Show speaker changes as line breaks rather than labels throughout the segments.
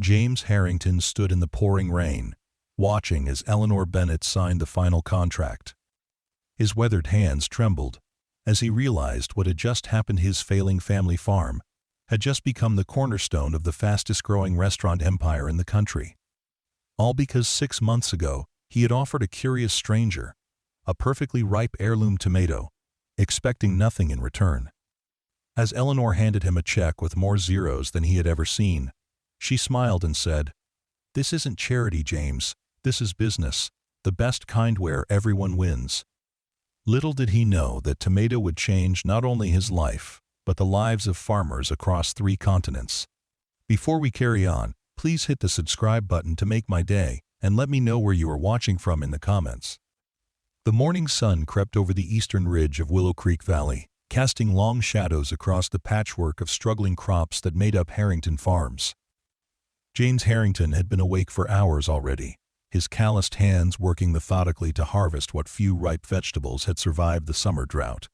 James Harrington stood in the pouring rain, watching as Eleanor Bennett signed the final contract. His weathered hands trembled as he realized what had just happened. His failing family farm had just become the cornerstone of the fastest-growing restaurant empire in the country. All because 6 months ago he had offered a curious stranger a perfectly ripe heirloom tomato, expecting nothing in return. As Eleanor handed him a check with more zeros than he had ever seen, she smiled and said, "This isn't charity, James. This is business, the best kind where everyone wins." Little did he know that tomato would change not only his life, but the lives of farmers across 3 continents. Before we carry on, please hit the subscribe button to make my day, and let me know where you are watching from in the comments. The morning sun crept over the eastern ridge of Willow Creek Valley, casting long shadows across the patchwork of struggling crops that made up Harrington Farms. James Harrington had been awake for hours already, his calloused hands working methodically to harvest what few ripe vegetables had survived the summer drought.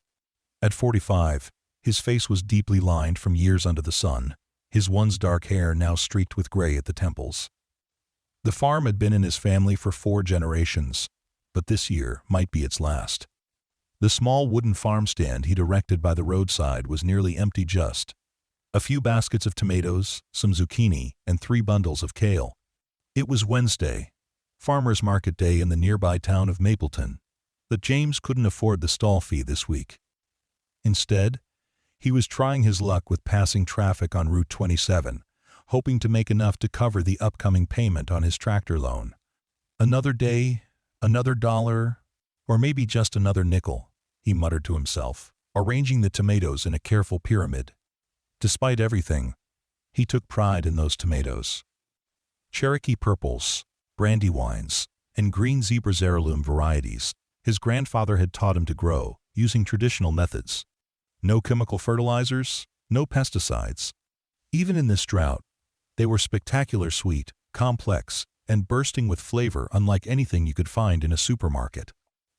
At 45, his face was deeply lined from years under the sun, his once dark hair now streaked with gray at the temples. The farm had been in his family for 4 generations, but this year might be its last. The small wooden farm stand he'd erected by the roadside was nearly empty, just a few baskets of tomatoes, some zucchini, and 3 bundles of kale. It was Wednesday, farmers' market day in the nearby town of Mapleton, but James couldn't afford the stall fee this week. Instead, he was trying his luck with passing traffic on Route 27, hoping to make enough to cover the upcoming payment on his tractor loan. Another day, another dollar, or maybe just another nickel, he muttered to himself, arranging the tomatoes in a careful pyramid. Despite everything, he took pride in those tomatoes. Cherokee purples, brandywines, and green zebra's heirloom varieties his grandfather had taught him to grow using traditional methods. No chemical fertilizers, no pesticides. Even in this drought, they were spectacular, sweet, complex, and bursting with flavor unlike anything you could find in a supermarket.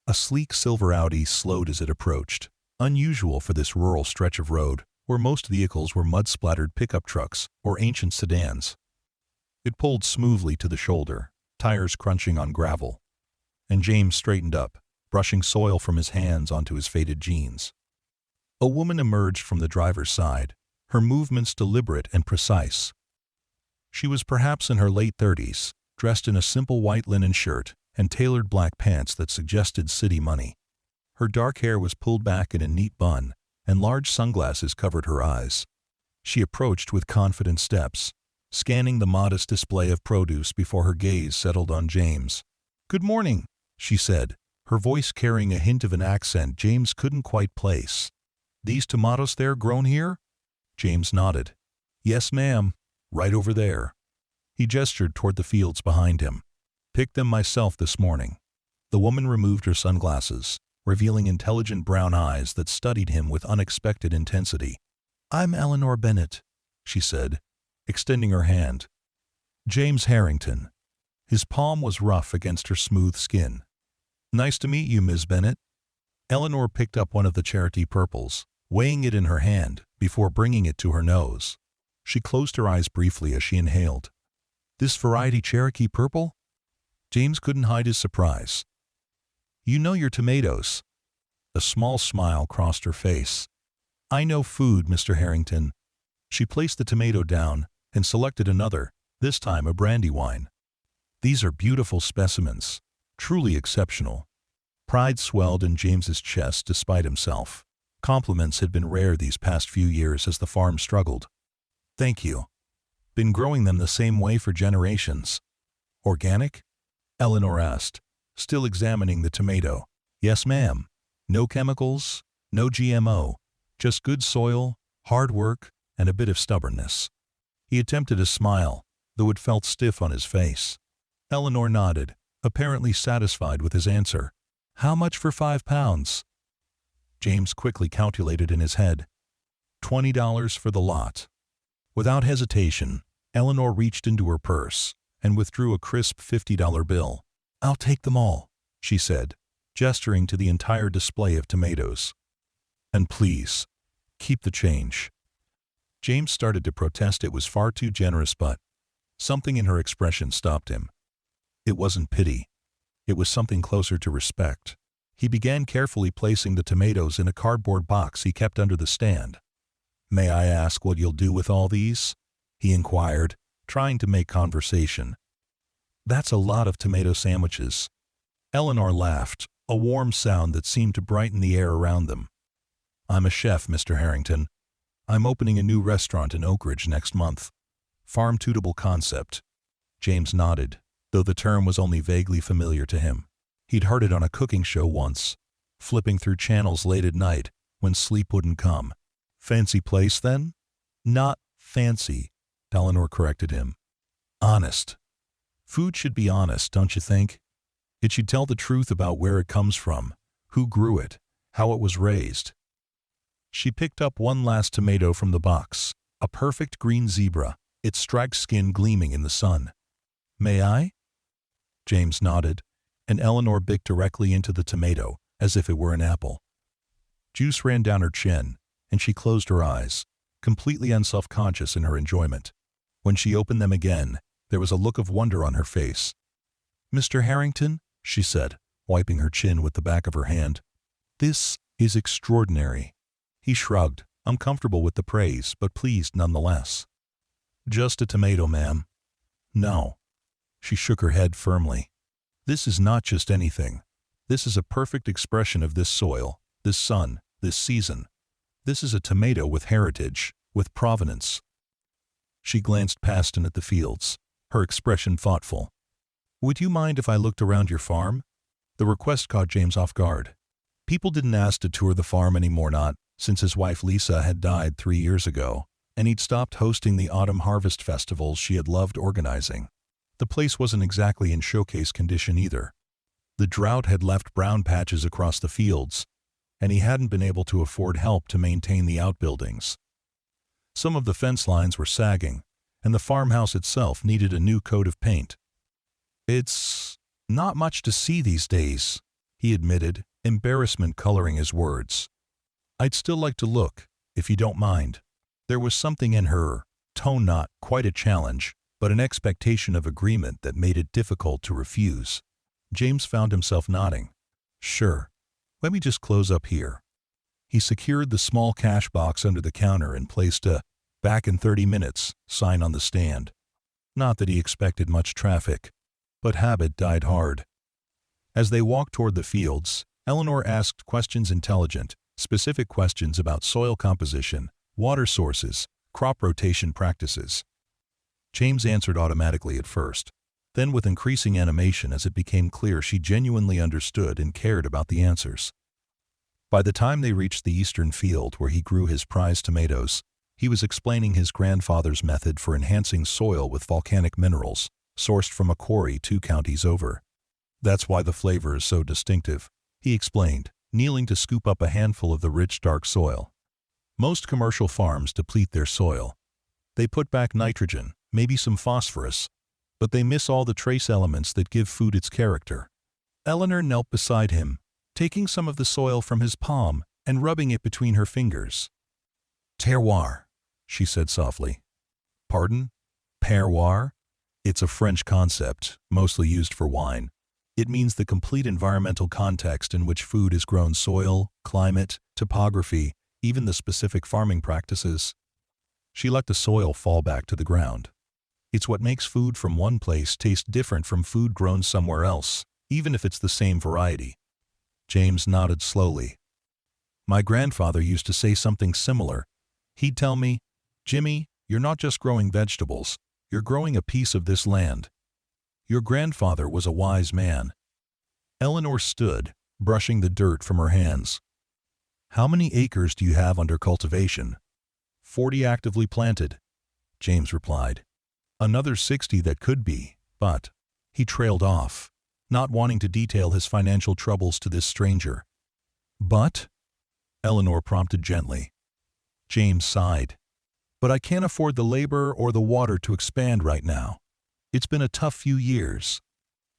A sleek silver Audi slowed as it approached, unusual for this rural stretch of road where most vehicles were mud-splattered pickup trucks or ancient sedans. It pulled smoothly to the shoulder, tires crunching on gravel, and James straightened up, brushing soil from his hands onto his faded jeans. A woman emerged from the driver's side, her movements deliberate and precise. She was perhaps in her late 30s, dressed in a simple white linen shirt and tailored black pants that suggested city money. Her dark hair was pulled back in a neat bun, and large sunglasses covered her eyes. She approached with confident steps, scanning the modest display of produce before her gaze settled on James. "Good morning," she said, her voice carrying a hint of an accent James couldn't quite place. "These tomatoes there grown here?" James nodded. "Yes, ma'am, right over there." He gestured toward the fields behind him. "Picked them myself this morning." The woman removed her sunglasses, revealing intelligent brown eyes that studied him with unexpected intensity. "I'm Eleanor Bennett," she said, extending her hand. "James Harrington." His palm was rough against her smooth skin. "Nice to meet you, Ms. Bennett." Eleanor picked up one of the Cherokee purples, weighing it in her hand before bringing it to her nose. She closed her eyes briefly as she inhaled. "This variety Cherokee purple?" James couldn't hide his surprise. "You know your tomatoes." A small smile crossed her face. "I know food, Mr. Harrington." She placed the tomato down and selected another, this time a brandywine. "These are beautiful specimens, truly exceptional." Pride swelled in James's chest despite himself. Compliments had been rare these past few years as the farm struggled. "Thank you. Been growing them the same way for generations." "Organic?" Eleanor asked, still examining the tomato. "Yes, ma'am. No chemicals, no GMO, just good soil, hard work, and a bit of stubbornness." He attempted a smile, though it felt stiff on his face. Eleanor nodded, apparently satisfied with his answer. "How much for 5 pounds?" James quickly calculated in his head. $20 for the lot. Without hesitation, Eleanor reached into her purse and withdrew a crisp $50 bill. "I'll take them all," she said, gesturing to the entire display of tomatoes. "And please, keep the change." James started to protest it was far too generous, but Something in her expression stopped him. It wasn't pity. It was something closer to respect. He began carefully placing the tomatoes in a cardboard box he kept under the stand. "May I ask what you'll do with all these?" he inquired, trying to make conversation. "That's a lot of tomato sandwiches." Eleanor laughed, a warm sound that seemed to brighten the air around them. "I'm a chef, Mr. Harrington. I'm opening a new restaurant in Oak Ridge next month. Farm-to-table concept." James nodded, though the term was only vaguely familiar to him. He'd heard it on a cooking show once, flipping through channels late at night when sleep wouldn't come. "Fancy place, then?" "Not fancy," Eleanor corrected him. "Honest. Food should be honest, don't you think? It should tell the truth about where it comes from, who grew it, how it was raised." She picked up one last tomato from the box, a perfect green zebra, its striped skin gleaming in the sun. "May I?" James nodded, and Eleanor bit directly into the tomato as if it were an apple. Juice ran down her chin, and she closed her eyes, completely unself-conscious in her enjoyment. When she opened them again, there was a look of wonder on her face. "Mr. Harrington," she said, wiping her chin with the back of her hand, "this is extraordinary." He shrugged, uncomfortable with the praise, but pleased nonetheless. "Just a tomato, ma'am." "No." She shook her head firmly. "This is not just anything. This is a perfect expression of this soil, this sun, this season. This is a tomato with heritage, with provenance." She glanced past and at the fields, her expression thoughtful. "Would you mind if I looked around your farm?" The request caught James off guard. People didn't ask to tour the farm anymore, not since his wife Lisa had died 3 years ago, and he'd stopped hosting the autumn harvest festivals she had loved organizing. The place wasn't exactly in showcase condition either. The drought had left brown patches across the fields, and he hadn't been able to afford help to maintain the outbuildings. Some of the fence lines were sagging, and the farmhouse itself needed a new coat of paint. "It's not much to see these days," he admitted, embarrassment coloring his words. "I'd still like to look, if you don't mind." There was something in her tone, not quite a challenge, but an expectation of agreement that made it difficult to refuse. James found himself nodding. "Sure. Let me just close up here." He secured the small cash box under the counter and placed a "back in 30 minutes" sign on the stand. Not that he expected much traffic, but habit died hard. As they walked toward the fields, Eleanor asked questions, intelligent, specific questions about soil composition, water sources, crop rotation practices. James answered automatically at first, then with increasing animation as it became clear she genuinely understood and cared about the answers. By the time they reached the eastern field where he grew his prized tomatoes, he was explaining his grandfather's method for enhancing soil with volcanic minerals, sourced from a quarry 2 counties over. "That's why the flavor is so distinctive," he explained, kneeling to scoop up a handful of the rich, dark soil. "Most commercial farms deplete their soil. They put back nitrogen, maybe some phosphorus, but they miss all the trace elements that give food its character." Eleanor knelt beside him, taking some of the soil from his palm and rubbing it between her fingers. "Terroir," she said softly. "Pardon? Terroir?" It's a French concept, mostly used for wine. It means the complete environmental context in which food is grown: soil, climate, topography, even the specific farming practices. She let the soil fall back to the ground. It's what makes food from one place taste different from food grown somewhere else, even if it's the same variety. James nodded slowly. "My grandfather used to say something similar. He'd tell me, 'Jimmy, you're not just growing vegetables, you're growing a piece of this land.' Your grandfather was a wise man." Eleanor stood, brushing the dirt from her hands. "How many acres do you have under cultivation?" 40 actively planted," James replied. "Another 60 that could be, but—" He trailed off, not wanting to detail his financial troubles to this stranger. "But?" Eleanor prompted gently. James sighed. "But I can't afford the labor or the water to expand right now. It's been a tough few years."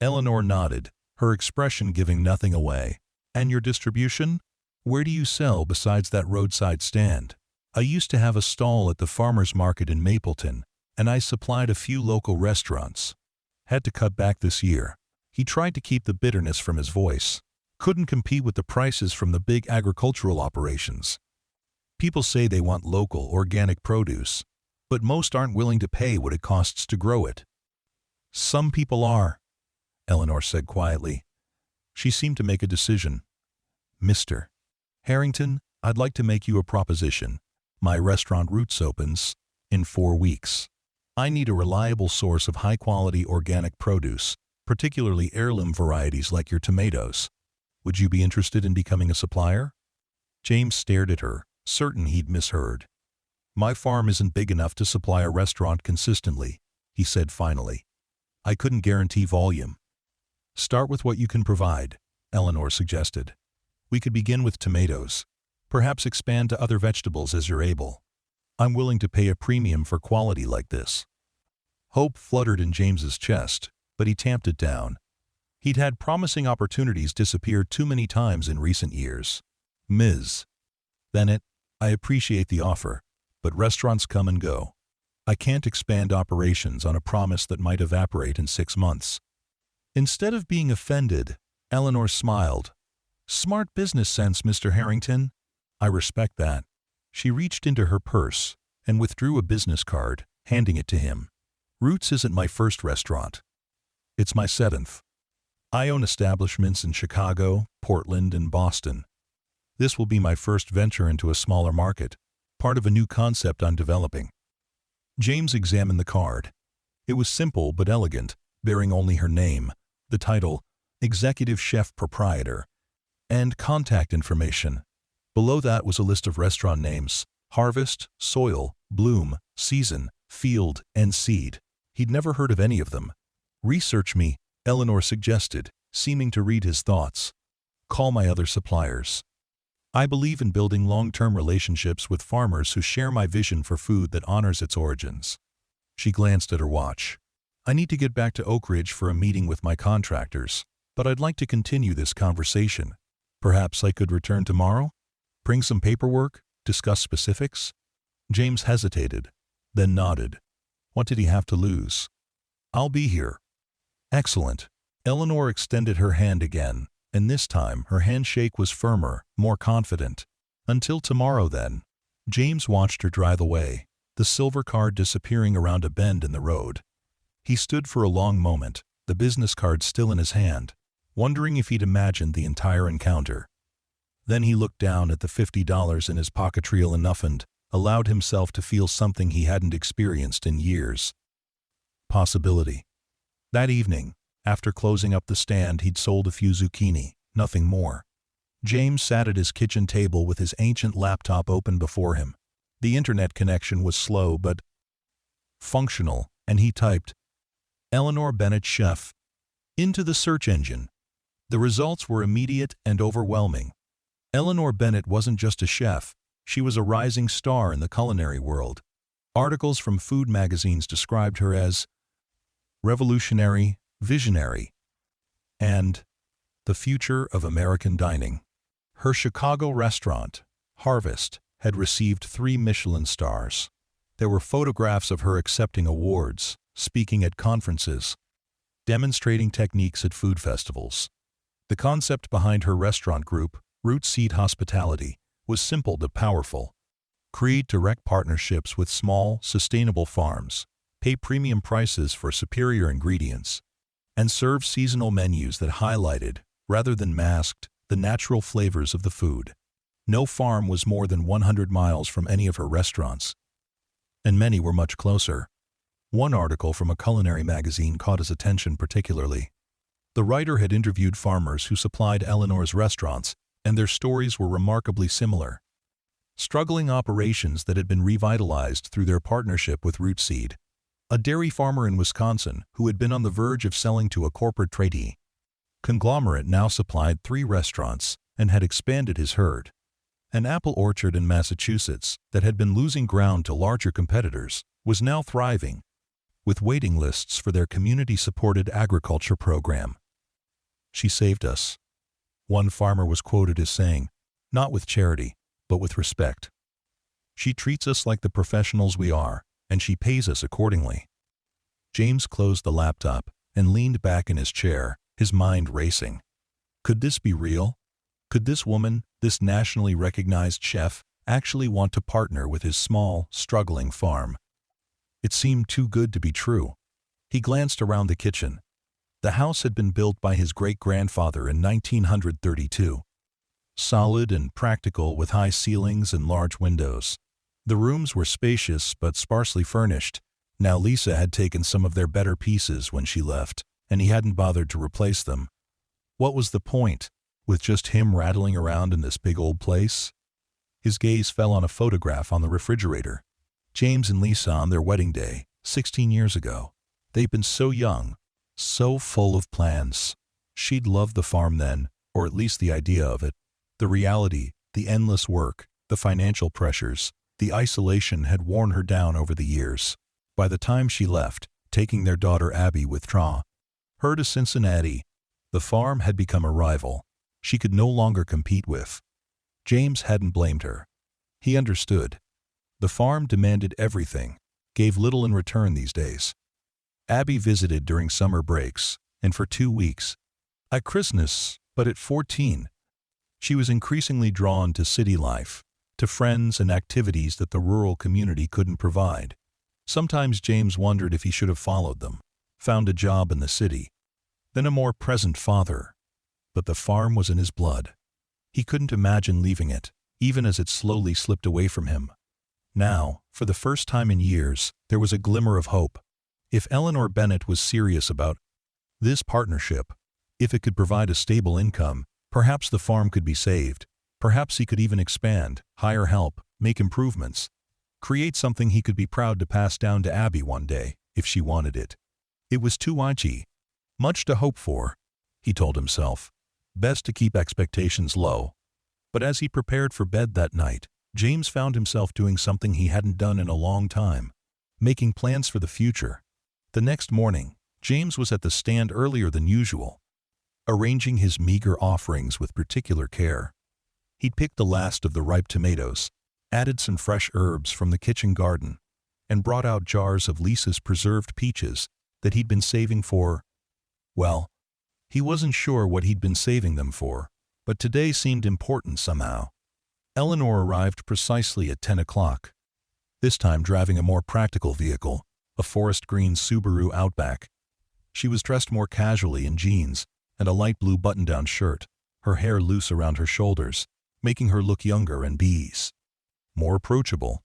Eleanor nodded, her expression giving nothing away. "And your distribution? Where do you sell besides that roadside stand?" "I used to have a stall at the farmer's market in Mapleton," and I supplied a few local restaurants. Had to cut back this year." He tried to keep the bitterness from his voice. "Couldn't compete with the prices from the big agricultural operations. People say they want local, organic produce, but most aren't willing to pay what it costs to grow it." "Some people are," Eleanor said quietly. She seemed to make a decision. "Mr. Harrington, I'd like to make you a proposition. My restaurant Roots opens in 4 weeks. I need a reliable source of high-quality organic produce, particularly heirloom varieties like your tomatoes. Would you be interested in becoming a supplier?" James stared at her, certain he'd misheard. "My farm isn't big enough to supply a restaurant consistently," he said finally. "I couldn't guarantee volume." "Start with what you can provide," Eleanor suggested. "We could begin with tomatoes. Perhaps expand to other vegetables as you're able. I'm willing to pay a premium for quality like this." Hope fluttered in James's chest, but he tamped it down. He'd had promising opportunities disappear too many times in recent years. "Ms. Bennett, I appreciate the offer, but restaurants come and go. I can't expand operations on a promise that might evaporate in 6 months." Instead of being offended, Eleanor smiled. "Smart business sense, Mr. Harrington. I respect that." She reached into her purse and withdrew a business card, handing it to him. "Roots isn't my first restaurant. It's my 7th. I own establishments in Chicago, Portland, and Boston. This will be my first venture into a smaller market, part of a new concept I'm developing." James examined the card. It was simple but elegant, bearing only her name, the title, Executive Chef Proprietor, and contact information. Below that was a list of restaurant names: Harvest, Soil, Bloom, Season, Field, and Seed. He'd never heard of any of them. "Research me," Eleanor suggested, seeming to read his thoughts. "Call my other suppliers. I believe in building long-term relationships with farmers who share my vision for food that honors its origins." She glanced at her watch. "I need to get back to Oak Ridge for a meeting with my contractors, but I'd like to continue this conversation. Perhaps I could return tomorrow? Bring some paperwork? Discuss specifics?" James hesitated, then nodded. What did he have to lose? "I'll be here." "Excellent." Eleanor extended her hand again, and this time her handshake was firmer, more confident. "Until tomorrow, then." James watched her drive away, the silver card disappearing around a bend in the road. He stood for a long moment, the business card still in his hand, wondering if he'd imagined the entire encounter. Then he looked down at the $50 in his pocket reel and allowed himself to feel something he hadn't experienced in years. Possibility. That evening, after closing up the stand, he'd sold a few zucchini, nothing more. James sat at his kitchen table with his ancient laptop open before him. The internet connection was slow but functional, and he typed, "Eleanor Bennett Chef," into the search engine. The results were immediate and overwhelming. Eleanor Bennett wasn't just a chef, she was a rising star in the culinary world. Articles from food magazines described her as revolutionary, visionary, and the future of American dining. Her Chicago restaurant, Harvest, had received 3 Michelin stars. There were photographs of her accepting awards, speaking at conferences, demonstrating techniques at food festivals. The concept behind her restaurant group, Root Seed Hospitality, was simple but powerful. Create direct partnerships with small, sustainable farms, pay premium prices for superior ingredients, and serve seasonal menus that highlighted, rather than masked, the natural flavors of the food. No farm was more than 100 miles from any of her restaurants, and many were much closer. One article from a culinary magazine caught his attention particularly. The writer had interviewed farmers who supplied Eleanor's restaurants, and their stories were remarkably similar. Struggling operations that had been revitalized through their partnership with Root Seed. A dairy farmer in Wisconsin who had been on the verge of selling to a corporate tradie conglomerate now supplied 3 restaurants and had expanded his herd. An apple orchard in Massachusetts that had been losing ground to larger competitors was now thriving, with waiting lists for their community-supported agriculture program. "She saved us," one farmer was quoted as saying, "not with charity, but with respect. She treats us like the professionals we are, and she pays us accordingly." James closed the laptop and leaned back in his chair, his mind racing. Could this be real? Could this woman, this nationally recognized chef, actually want to partner with his small, struggling farm? It seemed too good to be true. He glanced around the kitchen. The house had been built by his great-grandfather in 1932. Solid and practical, with high ceilings and large windows. The rooms were spacious but sparsely furnished. Now Lisa had taken some of their better pieces when she left, and he hadn't bothered to replace them. What was the point, with just him rattling around in this big old place? His gaze fell on a photograph on the refrigerator. James and Lisa on their wedding day, 16 years ago. They'd been so young, so full of plans. She'd loved the farm then, or at least the idea of it. The reality, the endless work, the financial pressures, the isolation had worn her down over the years. By the time she left, taking their daughter Abby with her to Cincinnati, the farm had become a rival she could no longer compete with. James hadn't blamed her. He understood. The farm demanded everything, gave little in return these days. Abby visited during summer breaks, and for 2 weeks. At Christmas, but at 14, she was increasingly drawn to city life, to friends and activities that the rural community couldn't provide. Sometimes James wondered if he should have followed them, found a job in the city, then a more present father. But the farm was in his blood. He couldn't imagine leaving it, even as it slowly slipped away from him. Now, for the first time in years, there was a glimmer of hope. If Eleanor Bennett was serious about this partnership, if it could provide a stable income, perhaps the farm could be saved. Perhaps he could even expand, hire help, make improvements, create something he could be proud to pass down to Abby one day, if she wanted it. It was too much to hope for, he told himself. Best to keep expectations low. But as he prepared for bed that night, James found himself doing something he hadn't done in a long time, making plans for the future. The next morning, James was at the stand earlier than usual, arranging his meager offerings with particular care. He'd picked the last of the ripe tomatoes, added some fresh herbs from the kitchen garden, and brought out jars of Lisa's preserved peaches that he'd been saving for, well, he wasn't sure what he'd been saving them for, but today seemed important somehow. Eleanor arrived precisely at 10 o'clock, this time driving a more practical vehicle, a forest green Subaru Outback. She was dressed more casually in jeans and a light blue button-down shirt, her hair loose around her shoulders, making her look younger and more approachable.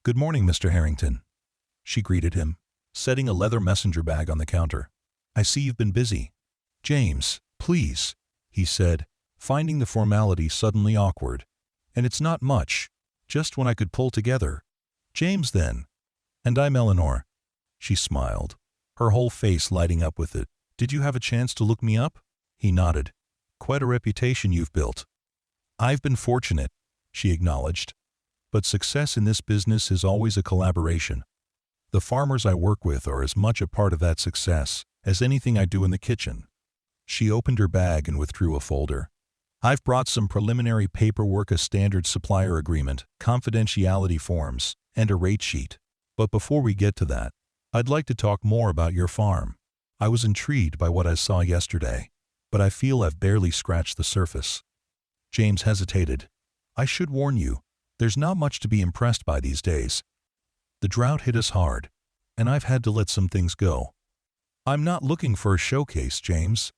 "Good morning, Mr. Harrington," she greeted him, setting a leather messenger bag on the counter. "I see you've been busy." "James, please," he said, finding the formality suddenly awkward. "And it's not much, just when I could pull together." "James, then." "And I'm Eleanor." She smiled, her whole face lighting up with it. "Did you have a chance to look me up?" He nodded. "Quite a reputation you've built." "I've been fortunate," she acknowledged. "But success in this business is always a collaboration. The farmers I work with are as much a part of that success as anything I do in the kitchen." She opened her bag and withdrew a folder. "I've brought some preliminary paperwork, a standard supplier agreement, confidentiality forms, and a rate sheet. But before we get to that, I'd like to talk more about your farm. I was intrigued by what I saw yesterday, but I feel I've barely scratched the surface." James hesitated. "I should warn you, there's not much to be impressed by these days. The drought hit us hard, and I've had to let some things go. I'm not looking for a showcase, James.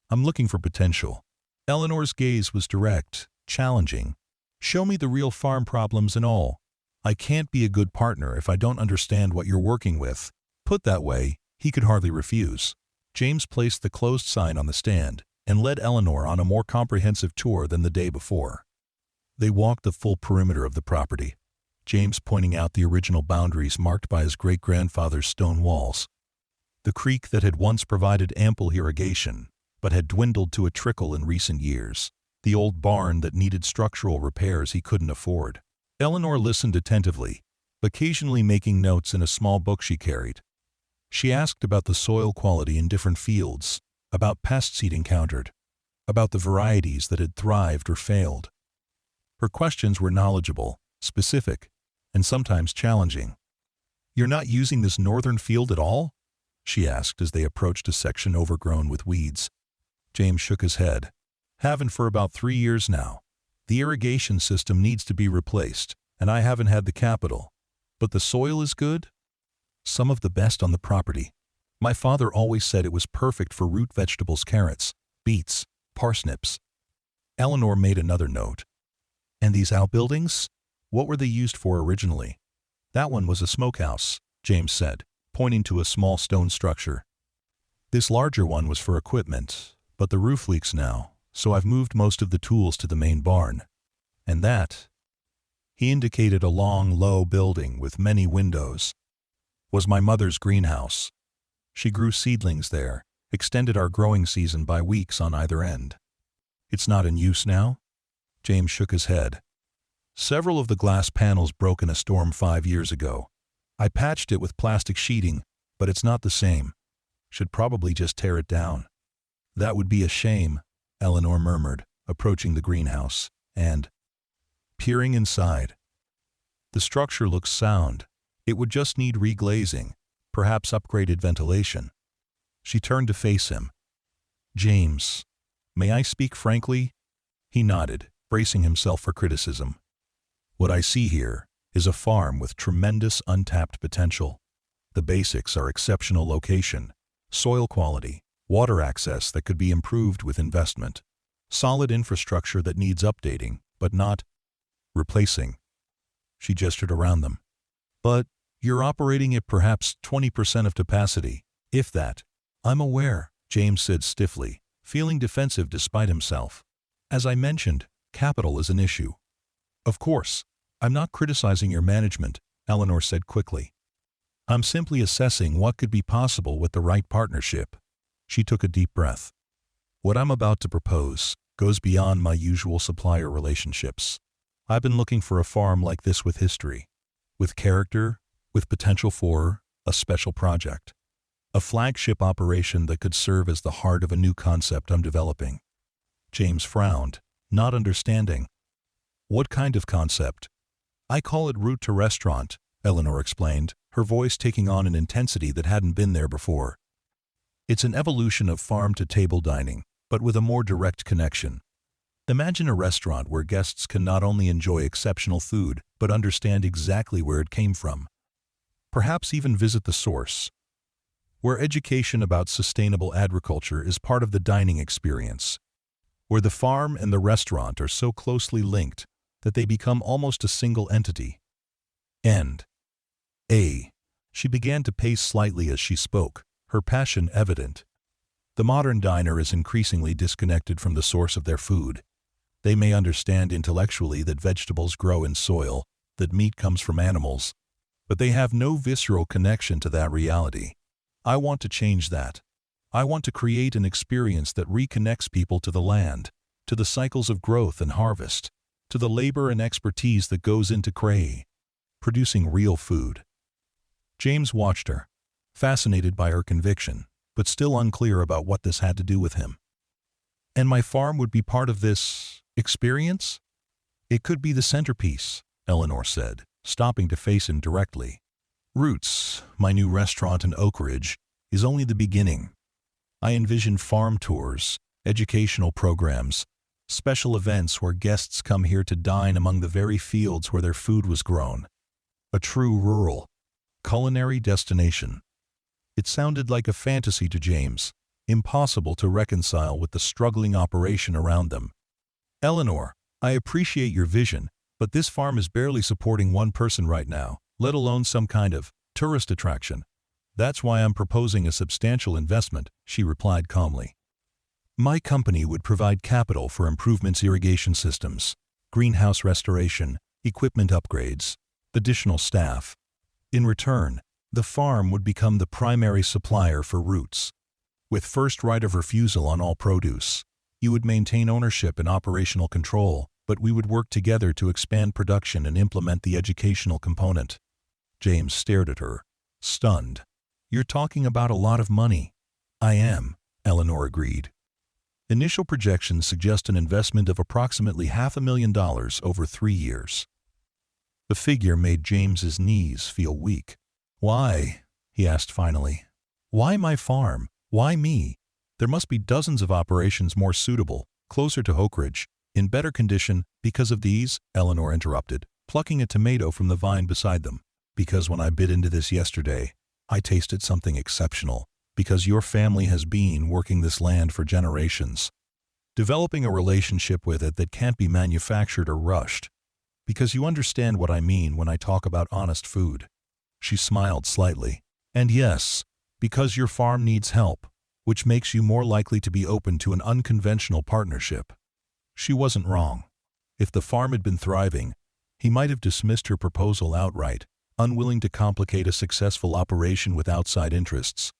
I'm looking for potential." Eleanor's gaze was direct, challenging. "Show me the real farm problems and all. I can't be a good partner if I don't understand what you're working with." Put that way, he could hardly refuse. James placed the closed sign on the stand and led Eleanor on a more comprehensive tour than the day before. They walked the full perimeter of the property, James pointing out the original boundaries marked by his great-grandfather's stone walls. The creek that had once provided ample irrigation, but had dwindled to a trickle in recent years. The old barn that needed structural repairs he couldn't afford. Eleanor listened attentively, occasionally making notes in a small book she carried. She asked about the soil quality in different fields, about pests he'd encountered, about the varieties that had thrived or failed. Her questions were knowledgeable, specific, and sometimes challenging. "You're not using this northern field at all?" she asked as they approached a section overgrown with weeds. James shook his head. "Haven't for about 3 years now. The irrigation system needs to be replaced, and I haven't had the capital. But the soil is good? Some of the best on the property. My father always said it was perfect for root vegetables, carrots, beets, parsnips." Eleanor made another note. "And these outbuildings? What were they used for originally?" "That one was a smokehouse," James said, pointing to a small stone structure. "This larger one was for equipment, but the roof leaks now, so I've moved most of the tools to the main barn. And that," he indicated a long, low building with many windows, "was my mother's greenhouse. She grew seedlings there, extended our growing season by weeks on either end." "It's not in use now?" James shook his head. "Several of the glass panels broke in a storm 5 years ago. I patched it with plastic sheeting, but it's not the same. Should probably just tear it down." "That would be a shame," Eleanor murmured, approaching the greenhouse, and peering inside. "The structure looks sound. It would just need reglazing, perhaps upgraded ventilation." She turned to face him. "James, may I speak frankly?" He nodded, bracing himself for criticism. "What I see here is a farm with tremendous untapped potential. The basics are exceptional location, soil quality, water access that could be improved with investment, solid infrastructure that needs updating, but not replacing." She gestured around them. "But you're operating at perhaps 20% of capacity, if that." "I'm aware," James said stiffly, feeling defensive despite himself. "As I mentioned, capital is an issue." "Of course. I'm not criticizing your management," Eleanor said quickly. "I'm simply assessing what could be possible with the right partnership." She took a deep breath. "What I'm about to propose goes beyond my usual supplier relationships. I've been looking for a farm like this with history, with character, with potential for a special project. A flagship operation that could serve as the heart of a new concept I'm developing." James frowned, not understanding. "What kind of concept?" "I call it route to restaurant," Eleanor explained, her voice taking on an intensity that hadn't been there before. "It's an evolution of farm-to-table dining, but with a more direct connection. Imagine a restaurant where guests can not only enjoy exceptional food, but understand exactly where it came from. Perhaps even visit the source. Where education about sustainable agriculture is part of the dining experience. Where the farm and the restaurant are so closely linked that they become almost a single entity." She began to pace slightly as she spoke, her passion evident. "The modern diner is increasingly disconnected from the source of their food. They may understand intellectually that vegetables grow in soil, that meat comes from animals, but they have no visceral connection to that reality. I want to change that. I want to create an experience that reconnects people to the land, to the cycles of growth and harvest, to the labor and expertise that goes into producing real food." James watched her, fascinated by her conviction, but still unclear about what this had to do with him. "And my farm would be part of this experience?" "It could be the centerpiece," Eleanor said, stopping to face him directly. "Roots, my new restaurant in Oak Ridge, is only the beginning. I envision farm tours, educational programs, special events where guests come here to dine among the very fields where their food was grown. A true rural, culinary destination." It sounded like a fantasy to James, impossible to reconcile with the struggling operation around them. "Eleanor, I appreciate your vision, but this farm is barely supporting one person right now, let alone some kind of tourist attraction. That's why I'm proposing a substantial investment," she replied calmly. "My company would provide capital for improvements, irrigation systems, greenhouse restoration, equipment upgrades, additional staff. In return, the farm would become the primary supplier for roots. With first right of refusal on all produce. You would maintain ownership and operational control, but we would work together to expand production and implement the educational component." James stared at her, stunned. "You're talking about a lot of money." "I am," Eleanor agreed. "Initial projections suggest an investment of approximately $500,000 over 3 years." The figure made James's knees feel weak. Why? He asked finally. Why my farm? Why me? There must be dozens of operations more suitable, closer to Oak Ridge, in better condition. Because of these, Eleanor interrupted, plucking a tomato from the vine beside them. Because when I bit into this yesterday, I tasted something exceptional. Because your family has been working this land for generations, developing a relationship with it that can't be manufactured or rushed. Because you understand what I mean when I talk about honest food. She smiled slightly. And yes, because your farm needs help, which makes you more likely to be open to an unconventional partnership. She wasn't wrong. If the farm had been thriving, he might have dismissed her proposal outright, unwilling to complicate a successful operation with outside interests.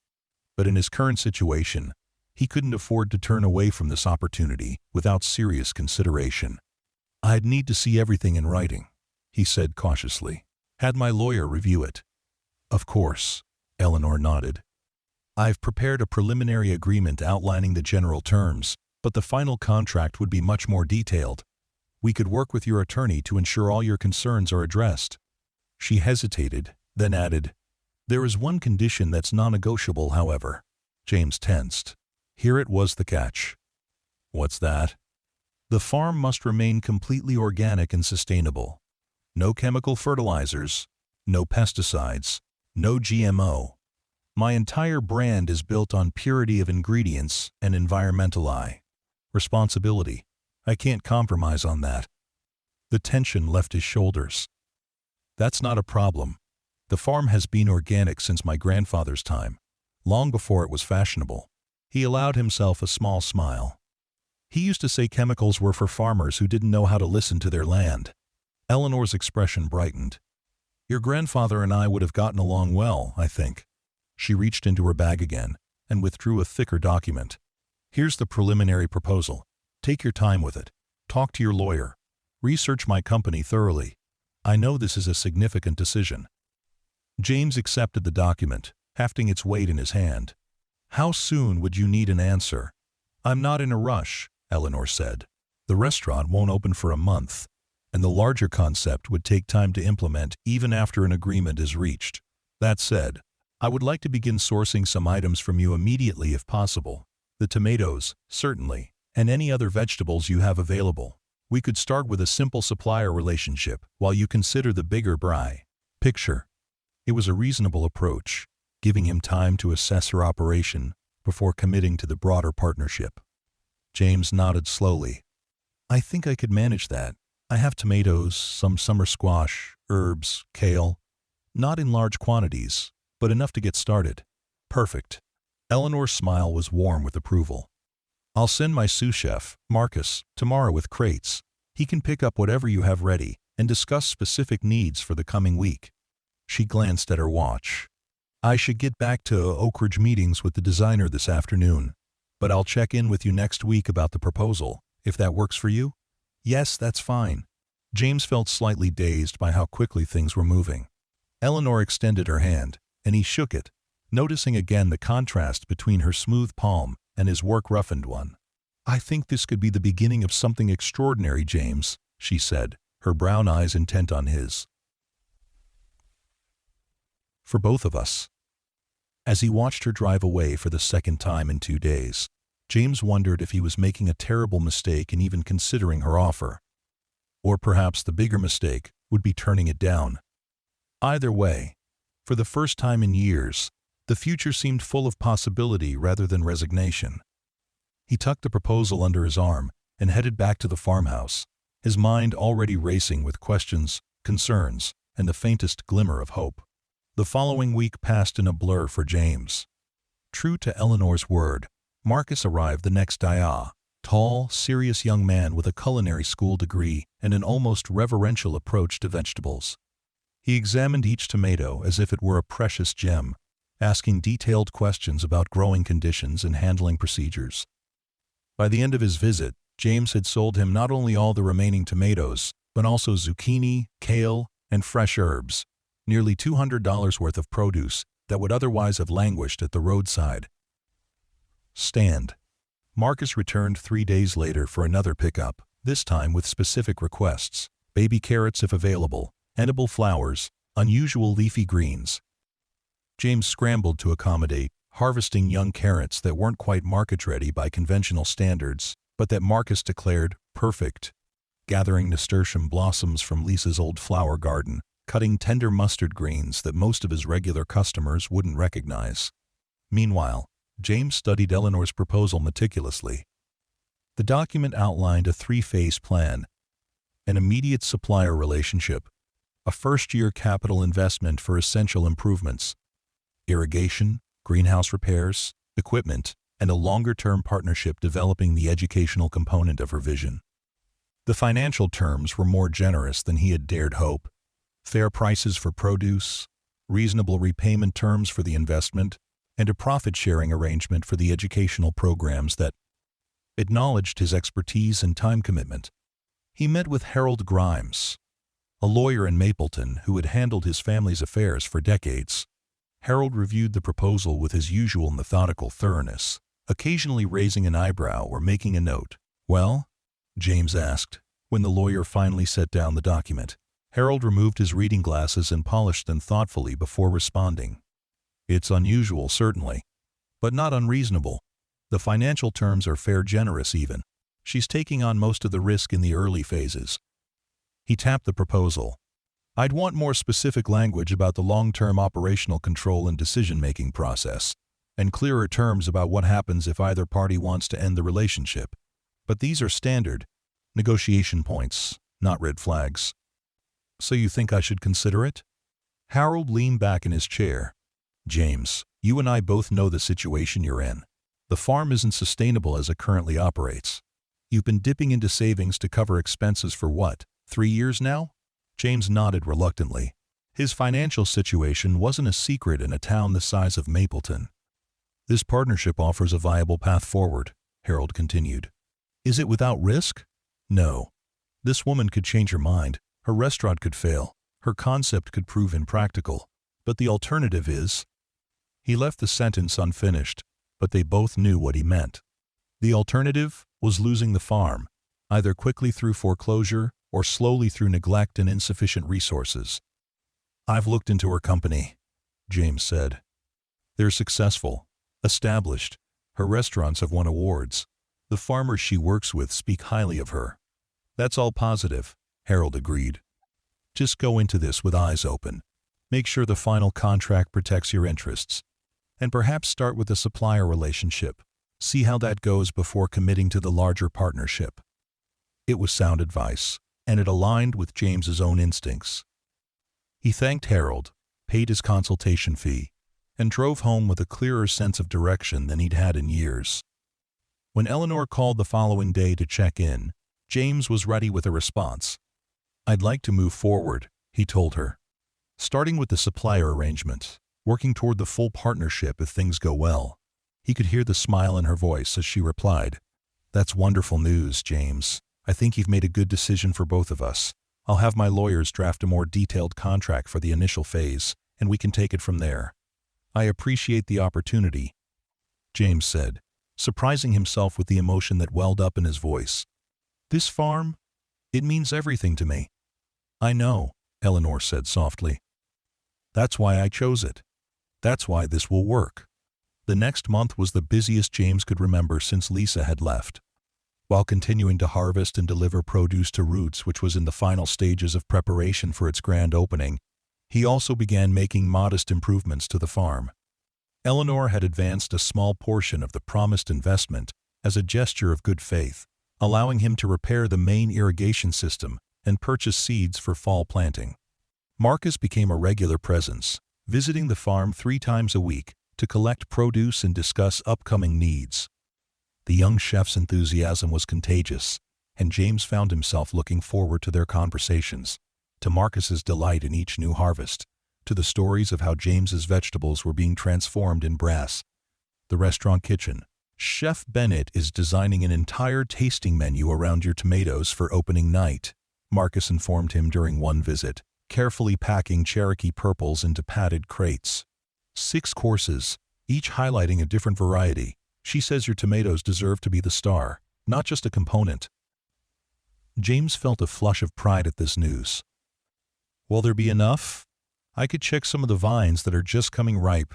But in his current situation, he couldn't afford to turn away from this opportunity without serious consideration. I'd need to see everything in writing, he said cautiously. Had my lawyer review it. Of course, Eleanor nodded. I've prepared a preliminary agreement outlining the general terms, but the final contract would be much more detailed. We could work with your attorney to ensure all your concerns are addressed. She hesitated, then added, There is one condition that's non-negotiable, however. James tensed. Here it was the catch. What's that? The farm must remain completely organic and sustainable. No chemical fertilizers, no pesticides, no GMO. My entire brand is built on purity of ingredients and environmental responsibility. I can't compromise on that. The tension left his shoulders. That's not a problem. The farm has been organic since my grandfather's time, long before it was fashionable. He allowed himself a small smile. He used to say chemicals were for farmers who didn't know how to listen to their land. Eleanor's expression brightened. Your grandfather and I would have gotten along well, I think. She reached into her bag again and withdrew a thicker document. Here's the preliminary proposal. Take your time with it. Talk to your lawyer. Research my company thoroughly. I know this is a significant decision. James accepted the document, hefting its weight in his hand. How soon would you need an answer? I'm not in a rush, Eleanor said. The restaurant won't open for a month, and the larger concept would take time to implement even after an agreement is reached. That said, I would like to begin sourcing some items from you immediately if possible. The tomatoes, certainly, and any other vegetables you have available. We could start with a simple supplier relationship while you consider the bigger picture. It was a reasonable approach, giving him time to assess her operation before committing to the broader partnership. James nodded slowly. I think I could manage that. I have tomatoes, some summer squash, herbs, kale. Not in large quantities, but enough to get started. Perfect. Eleanor's smile was warm with approval. I'll send my sous chef, Marcus, tomorrow with crates. He can pick up whatever you have ready and discuss specific needs for the coming week. She glanced at her watch. I should get back to Oak Ridge meetings with the designer this afternoon, but I'll check in with you next week about the proposal, if that works for you. Yes, that's fine. James felt slightly dazed by how quickly things were moving. Eleanor extended her hand, and he shook it, noticing again the contrast between her smooth palm and his work-roughened one. I think this could be the beginning of something extraordinary, James, she said, her brown eyes intent on his. For both of us. As he watched her drive away for the second time in 2 days, James wondered if he was making a terrible mistake in even considering her offer. Or perhaps the bigger mistake would be turning it down. Either way, for the first time in years, the future seemed full of possibility rather than resignation. He tucked the proposal under his arm and headed back to the farmhouse, his mind already racing with questions, concerns, and the faintest glimmer of hope. The following week passed in a blur for James. True to Eleanor's word, Marcus arrived the next day, tall, serious young man with a culinary school degree and an almost reverential approach to vegetables. He examined each tomato as if it were a precious gem, asking detailed questions about growing conditions and handling procedures. By the end of his visit, James had sold him not only all the remaining tomatoes, but also zucchini, kale, and fresh herbs, nearly $200 worth of produce that would otherwise have languished at the roadside stand. Marcus returned 3 days later for another pickup, this time with specific requests: baby carrots if available, edible flowers, unusual leafy greens. James scrambled to accommodate, harvesting young carrots that weren't quite market-ready by conventional standards, but that Marcus declared perfect. Gathering nasturtium blossoms from Lisa's old flower garden, cutting tender mustard greens that most of his regular customers wouldn't recognize. Meanwhile, James studied Eleanor's proposal meticulously. The document outlined a three-phase plan: an immediate supplier relationship, a first-year capital investment for essential improvements, irrigation, greenhouse repairs, equipment, and a longer-term partnership developing the educational component of her vision. The financial terms were more generous than he had dared hope: fair prices for produce, reasonable repayment terms for the investment, and a profit-sharing arrangement for the educational programs that acknowledged his expertise and time commitment. He met with Harold Grimes, a lawyer in Mapleton who had handled his family's affairs for decades. Harold reviewed the proposal with his usual methodical thoroughness, occasionally raising an eyebrow or making a note. "Well?" James asked, when the lawyer finally set down the document. Harold removed his reading glasses and polished them thoughtfully before responding. "It's unusual, certainly, but not unreasonable. The financial terms are fair, generous even. She's taking on most of the risk in the early phases." He tapped the proposal. "I'd want more specific language about the long-term operational control and decision-making process, and clearer terms about what happens if either party wants to end the relationship. But these are standard negotiation points, not red flags." "So you think I should consider it?" Harold leaned back in his chair. "James, you and I both know the situation you're in. The farm isn't sustainable as it currently operates. You've been dipping into savings to cover expenses for what, 3 years now?" James nodded reluctantly. His financial situation wasn't a secret in a town the size of Mapleton. "This partnership offers a viable path forward," Harold continued. "Is it without risk? No. This woman could change her mind, her restaurant could fail, her concept could prove impractical. But the alternative is—" He left the sentence unfinished, but they both knew what he meant. The alternative was losing the farm, either quickly through foreclosure or slowly through neglect and insufficient resources. "I've looked into her company," James said. "They're successful, established. Her restaurants have won awards. The farmers she works with speak highly of her." "That's all positive," Harold agreed. "Just go into this with eyes open. Make sure the final contract protects your interests. And perhaps start with the supplier relationship. See how that goes before committing to the larger partnership." It was sound advice, and it aligned with James's own instincts. He thanked Harold, paid his consultation fee, and drove home with a clearer sense of direction than he'd had in years. When Eleanor called the following day to check in, James was ready with a response. "I'd like to move forward," he told her. "Starting with the supplier arrangement, working toward the full partnership if things go well." He could hear the smile in her voice as she replied, "That's wonderful news, James. I think you've made a good decision for both of us. I'll have my lawyers draft a more detailed contract for the initial phase, and we can take it from there." "I appreciate the opportunity," James said, surprising himself with the emotion that welled up in his voice. "This farm, it means everything to me." "I know," Eleanor said softly. "That's why I chose it. That's why this will work." The next month was the busiest James could remember since Lisa had left. While continuing to harvest and deliver produce to Roots, which was in the final stages of preparation for its grand opening, he also began making modest improvements to the farm. Eleanor had advanced a small portion of the promised investment as a gesture of good faith, allowing him to repair the main irrigation system and purchase seeds for fall planting. Marcus became a regular presence, visiting the farm 3 times a week to collect produce and discuss upcoming needs. The young chef's enthusiasm was contagious, and James found himself looking forward to their conversations, to Marcus's delight in each new harvest, to the stories of how James's vegetables were being transformed in brass. The restaurant kitchen. "Chef Bennett is designing an entire tasting menu around your tomatoes for opening night," Marcus informed him during one visit, carefully packing Cherokee purples into padded crates. 6 courses, each highlighting a different variety. She says your tomatoes deserve to be the star, not just a component. James felt a flush of pride at this news. "Will there be enough?" I could check some of the vines that are just coming ripe.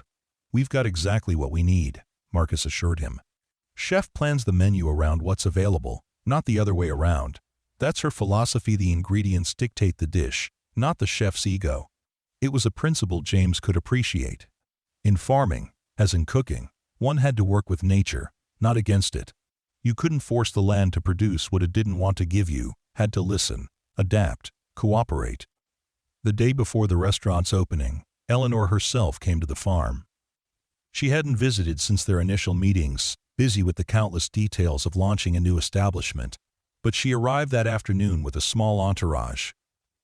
We've got exactly what we need, Marcus assured him. Chef plans the menu around what's available, not the other way around. That's her philosophy. The ingredients dictate the dish, not the chef's ego. It was a principle James could appreciate. In farming, as in cooking, one had to work with nature, not against it. You couldn't force the land to produce what it didn't want to give you, had to listen, adapt, cooperate. The day before the restaurant's opening, Eleanor herself came to the farm. She hadn't visited since their initial meetings, busy with the countless details of launching a new establishment, but she arrived that afternoon with a small entourage.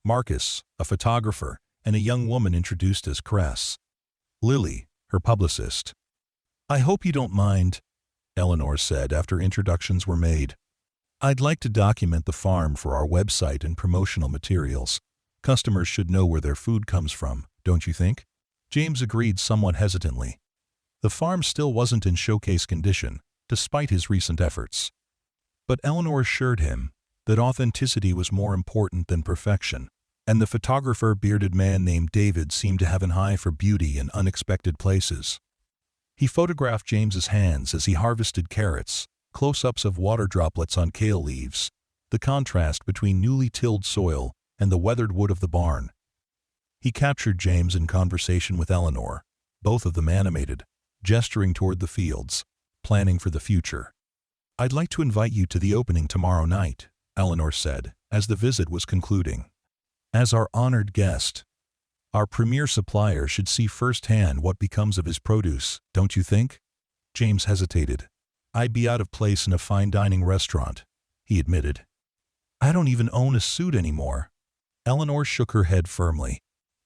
Marcus, a photographer, and a young woman introduced as Cress. Lily, her publicist. I hope you don't mind, Eleanor said after introductions were made. I'd like to document the farm for our website and promotional materials. Customers should know where their food comes from, don't you think? James agreed somewhat hesitantly. The farm still wasn't in showcase condition, despite his recent efforts. But Eleanor assured him that authenticity was more important than perfection, and the photographer, bearded man named David, seemed to have an eye for beauty in unexpected places. He photographed James's hands as he harvested carrots, close-ups of water droplets on kale leaves, the contrast between newly tilled soil and the weathered wood of the barn. He captured James in conversation with Eleanor, both of them animated, gesturing toward the fields, planning for the future. I'd like to invite you to the opening tomorrow night, Eleanor said, as the visit was concluding. As our honored guest, our premier supplier should see firsthand what becomes of his produce, don't you think? James hesitated. I'd be out of place in a fine dining restaurant, he admitted. I don't even own a suit anymore. Eleanor shook her head firmly.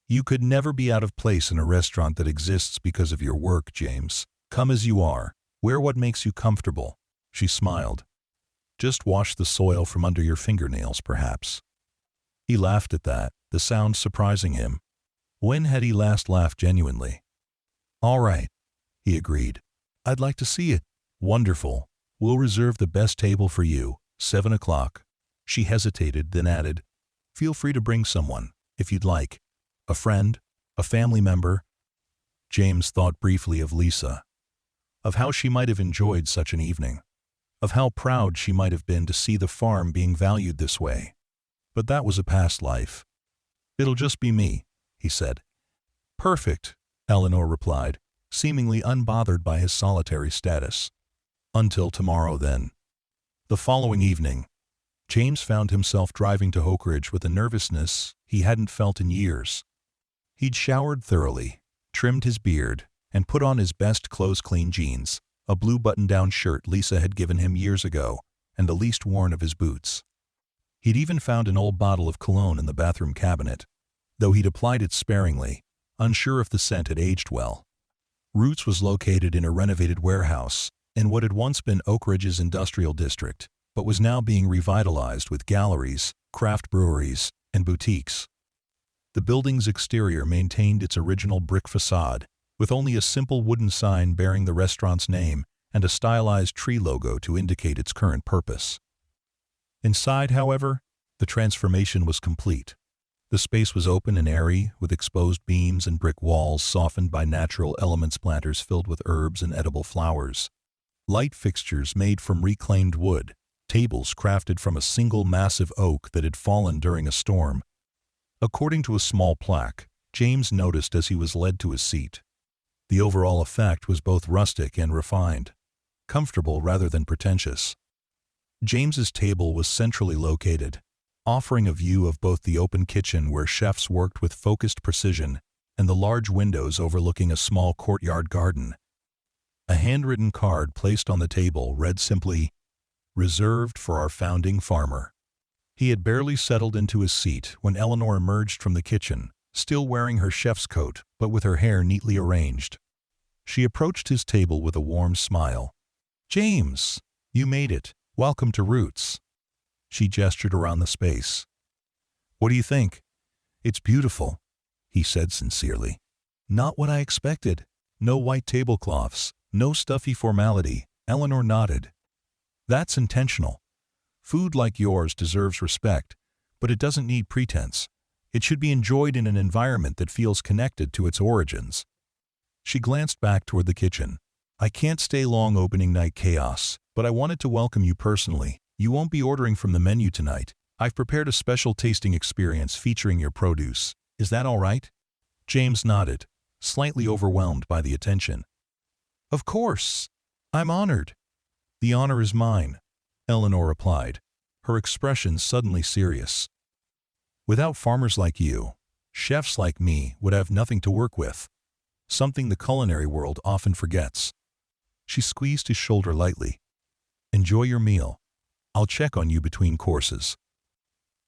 You could never be out of place in a restaurant that exists because of your work, James. Come as you are. Wear what makes you comfortable. She smiled. Just wash the soil from under your fingernails, perhaps. He laughed at that, the sound surprising him. When had he last laughed genuinely? All right, he agreed. I'd like to see it. Wonderful. We'll reserve the best table for you, 7 o'clock. She hesitated, then added, feel free to bring someone, if you'd like. A friend, a family member. James thought briefly of Lisa, of how she might have enjoyed such an evening, of how proud she might have been to see the farm being valued this way. But that was a past life. It'll just be me, he said. Perfect, Eleanor replied, seemingly unbothered by his solitary status. Until tomorrow, then. The following evening, James found himself driving to Oak Ridge with a nervousness he hadn't felt in years. He'd showered thoroughly, trimmed his beard, and put on his best clothes-clean jeans, a blue button-down shirt Lisa had given him years ago, and the least worn of his boots. He'd even found an old bottle of cologne in the bathroom cabinet, though he'd applied it sparingly, unsure if the scent had aged well. Roots was located in a renovated warehouse in what had once been Oak Ridge's industrial district, but was now being revitalized with galleries, craft breweries, and boutiques. The building's exterior maintained its original brick facade, with only a simple wooden sign bearing the restaurant's name and a stylized tree logo to indicate its current purpose. Inside, however, the transformation was complete. The space was open and airy, with exposed beams and brick walls softened by natural elements, planters filled with herbs and edible flowers, light fixtures made from reclaimed wood, tables crafted from a single massive oak that had fallen during a storm. According to a small plaque, James noticed as he was led to his seat. The overall effect was both rustic and refined, comfortable rather than pretentious. James's table was centrally located, offering a view of both the open kitchen where chefs worked with focused precision and the large windows overlooking a small courtyard garden. A handwritten card placed on the table read simply, "Reserved for our founding farmer." He had barely settled into his seat when Eleanor emerged from the kitchen, still wearing her chef's coat but with her hair neatly arranged. She approached his table with a warm smile. "James, you made it. Welcome to Roots." She gestured around the space. "What do you think?" "It's beautiful," he said sincerely. "Not what I expected. No white tablecloths, no stuffy formality." Eleanor nodded. "That's intentional. Food like yours deserves respect, but it doesn't need pretense. It should be enjoyed in an environment that feels connected to its origins. She glanced back toward the kitchen. I can't stay long opening night chaos, but I wanted to welcome you personally. You won't be ordering from the menu tonight. I've prepared a special tasting experience featuring your produce. Is that all right? James nodded, slightly overwhelmed by the attention. Of course. I'm honored. The honor is mine, Eleanor replied, her expression suddenly serious. Without farmers like you, chefs like me would have nothing to work with, something the culinary world often forgets. She squeezed his shoulder lightly. Enjoy your meal. I'll check on you between courses.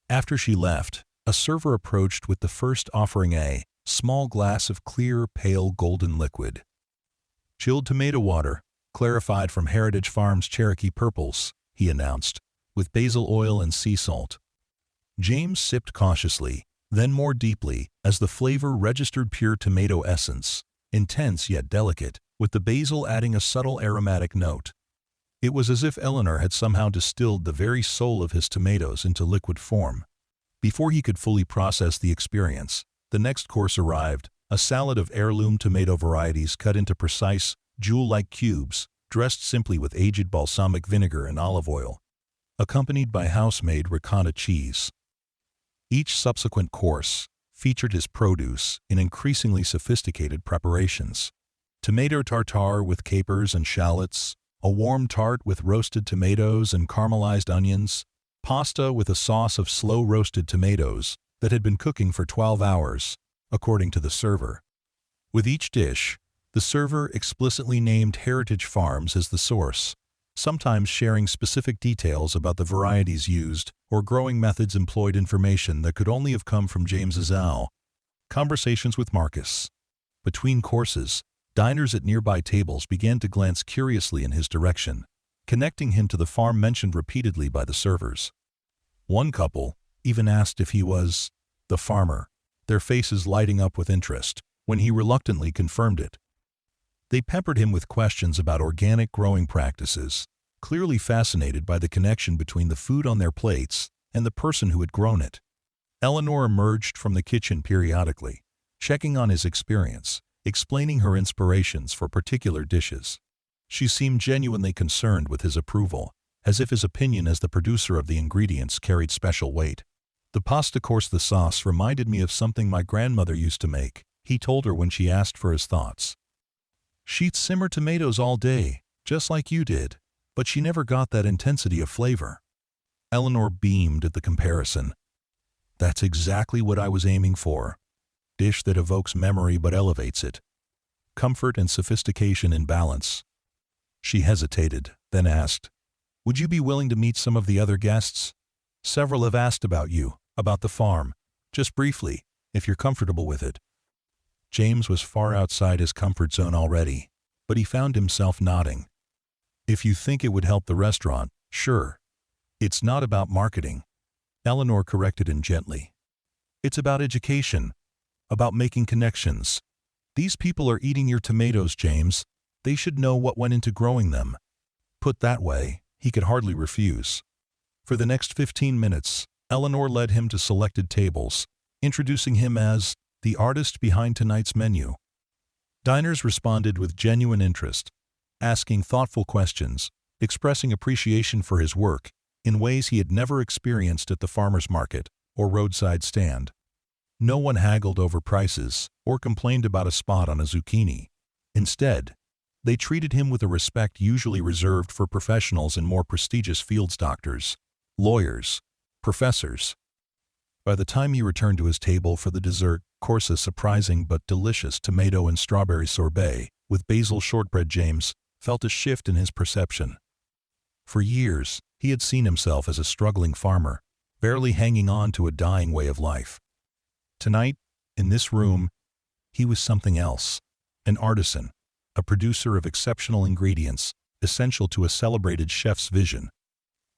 After she left, a server approached with the first offering a small glass of clear, pale golden liquid. Chilled tomato water, clarified from Heritage Farms Cherokee Purples, he announced, with basil oil and sea salt. James sipped cautiously, then more deeply, as the flavor registered pure tomato essence, intense yet delicate, with the basil adding a subtle aromatic note. It was as if Eleanor had somehow distilled the very soul of his tomatoes into liquid form. Before he could fully process the experience, the next course arrived, a salad of heirloom tomato varieties cut into precise, jewel-like cubes, dressed simply with aged balsamic vinegar and olive oil, accompanied by house-made ricotta cheese. Each subsequent course featured his produce in increasingly sophisticated preparations. Tomato tartare with capers and shallots, a warm tart with roasted tomatoes and caramelized onions, pasta with a sauce of slow-roasted tomatoes that had been cooking for 12 hours, according to the server. With each dish, the server explicitly named Heritage Farms as the source, sometimes sharing specific details about the varieties used or growing methods employed, information that could only have come from James's owl. Conversations with Marcus. Between courses, diners at nearby tables began to glance curiously in his direction, connecting him to the farm mentioned repeatedly by the servers. One couple even asked if he was the farmer, their faces lighting up with interest when he reluctantly confirmed it. They peppered him with questions about organic growing practices, clearly fascinated by the connection between the food on their plates and the person who had grown it. Eleanor emerged from the kitchen periodically, checking on his experience, explaining her inspirations for particular dishes. She seemed genuinely concerned with his approval, as if his opinion as the producer of the ingredients carried special weight. The pasta course, the sauce reminded me of something my grandmother used to make, he told her when she asked for his thoughts. She'd simmer tomatoes all day, just like you did, but she never got that intensity of flavor. Eleanor beamed at the comparison. That's exactly what I was aiming for. Dish that evokes memory but elevates it. Comfort and sophistication in balance. She hesitated, then asked, would you be willing to meet some of the other guests? Several have asked about you, about the farm. Just briefly, if you're comfortable with it. James was far outside his comfort zone already, but he found himself nodding. If you think it would help the restaurant, sure. It's not about marketing, Eleanor corrected him gently. It's about education, about making connections. These people are eating your tomatoes, James. They should know what went into growing them. Put that way, he could hardly refuse. For the next 15 minutes, Eleanor led him to selected tables, introducing him as the artist behind tonight's menu. Diners responded with genuine interest, asking thoughtful questions, expressing appreciation for his work in ways he had never experienced at the farmer's market or roadside stand. No one haggled over prices or complained about a spot on a zucchini. Instead, they treated him with a respect usually reserved for professionals in more prestigious fields: doctors, lawyers, professors. By the time he returned to his table for the dessert course, a surprising but delicious tomato and strawberry sorbet with basil shortbread, James felt a shift in his perception. For years, he had seen himself as a struggling farmer, barely hanging on to a dying way of life. Tonight, in this room, he was something else, an artisan, a producer of exceptional ingredients, essential to a celebrated chef's vision.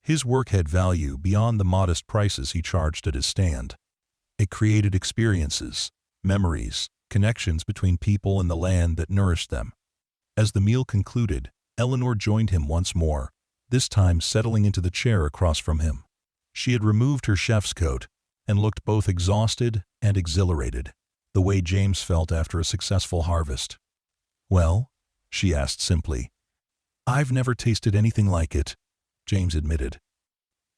His work had value beyond the modest prices he charged at his stand. It created experiences, memories, connections between people and the land that nourished them. As the meal concluded, Eleanor joined him once more, this time settling into the chair across from him. She had removed her chef's coat, and looked both exhausted and exhilarated, the way James felt after a successful harvest. "Well?" she asked simply. "I've never tasted anything like it," James admitted.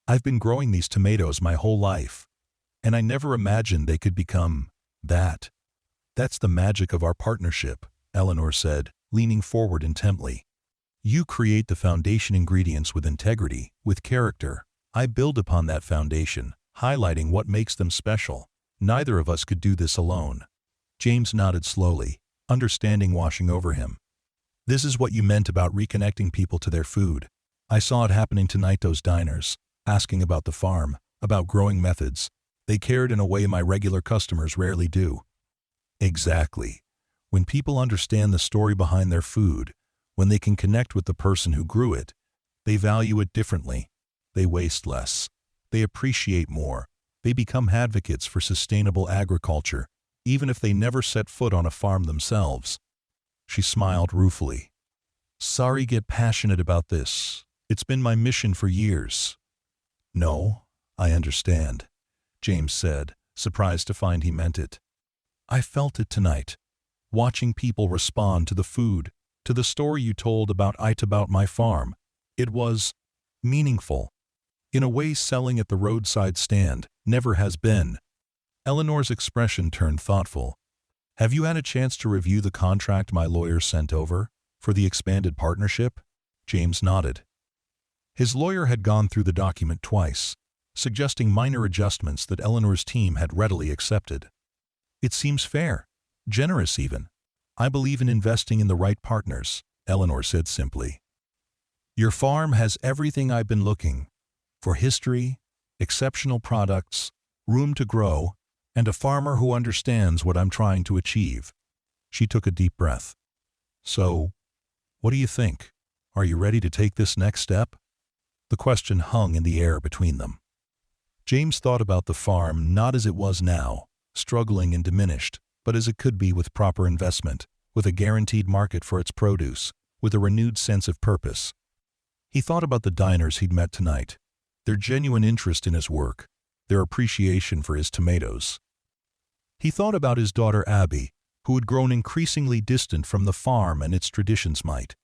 "I've been growing these tomatoes my whole life, and I never imagined they could become that." "That's the magic of our partnership," Eleanor said, leaning forward intently. "You create the foundation ingredients with integrity, with character. I build upon that foundation, highlighting what makes them special. Neither of us could do this alone." James nodded slowly, understanding washing over him. "This is what you meant about reconnecting people to their food. I saw it happening tonight, those diners, asking about the farm, about growing methods. They cared in a way my regular customers rarely do." Exactly. When people understand the story behind their food, when they can connect with the person who grew it, they value it differently. They waste less. They appreciate more. They become advocates for sustainable agriculture, even if they never set foot on a farm themselves. She smiled ruefully. "Sorry, get passionate about this. It's been my mission for years." "No, I understand," James said, surprised to find he meant it. "I felt it tonight, watching people respond to the food, to the story you told about my farm. It was meaningful. In a way selling at the roadside stand never has been." Eleanor's expression turned thoughtful. "Have you had a chance to review the contract my lawyer sent over for the expanded partnership?" James nodded. His lawyer had gone through the document twice, suggesting minor adjustments that Eleanor's team had readily accepted. "It seems fair, generous even. I believe in investing in the right partners," Eleanor said simply. "Your farm has everything I've been looking for: history, exceptional products, room to grow, and a farmer who understands what I'm trying to achieve." She took a deep breath. "So, what do you think? Are you ready to take this next step?" The question hung in the air between them. James thought about the farm not as it was now, struggling and diminished, but as it could be with proper investment, with a guaranteed market for its produce, with a renewed sense of purpose. He thought about the diners he'd met tonight, their genuine interest in his work, their appreciation for his tomatoes. He thought about his daughter Abby, who had grown increasingly distant from the farm and its traditions might.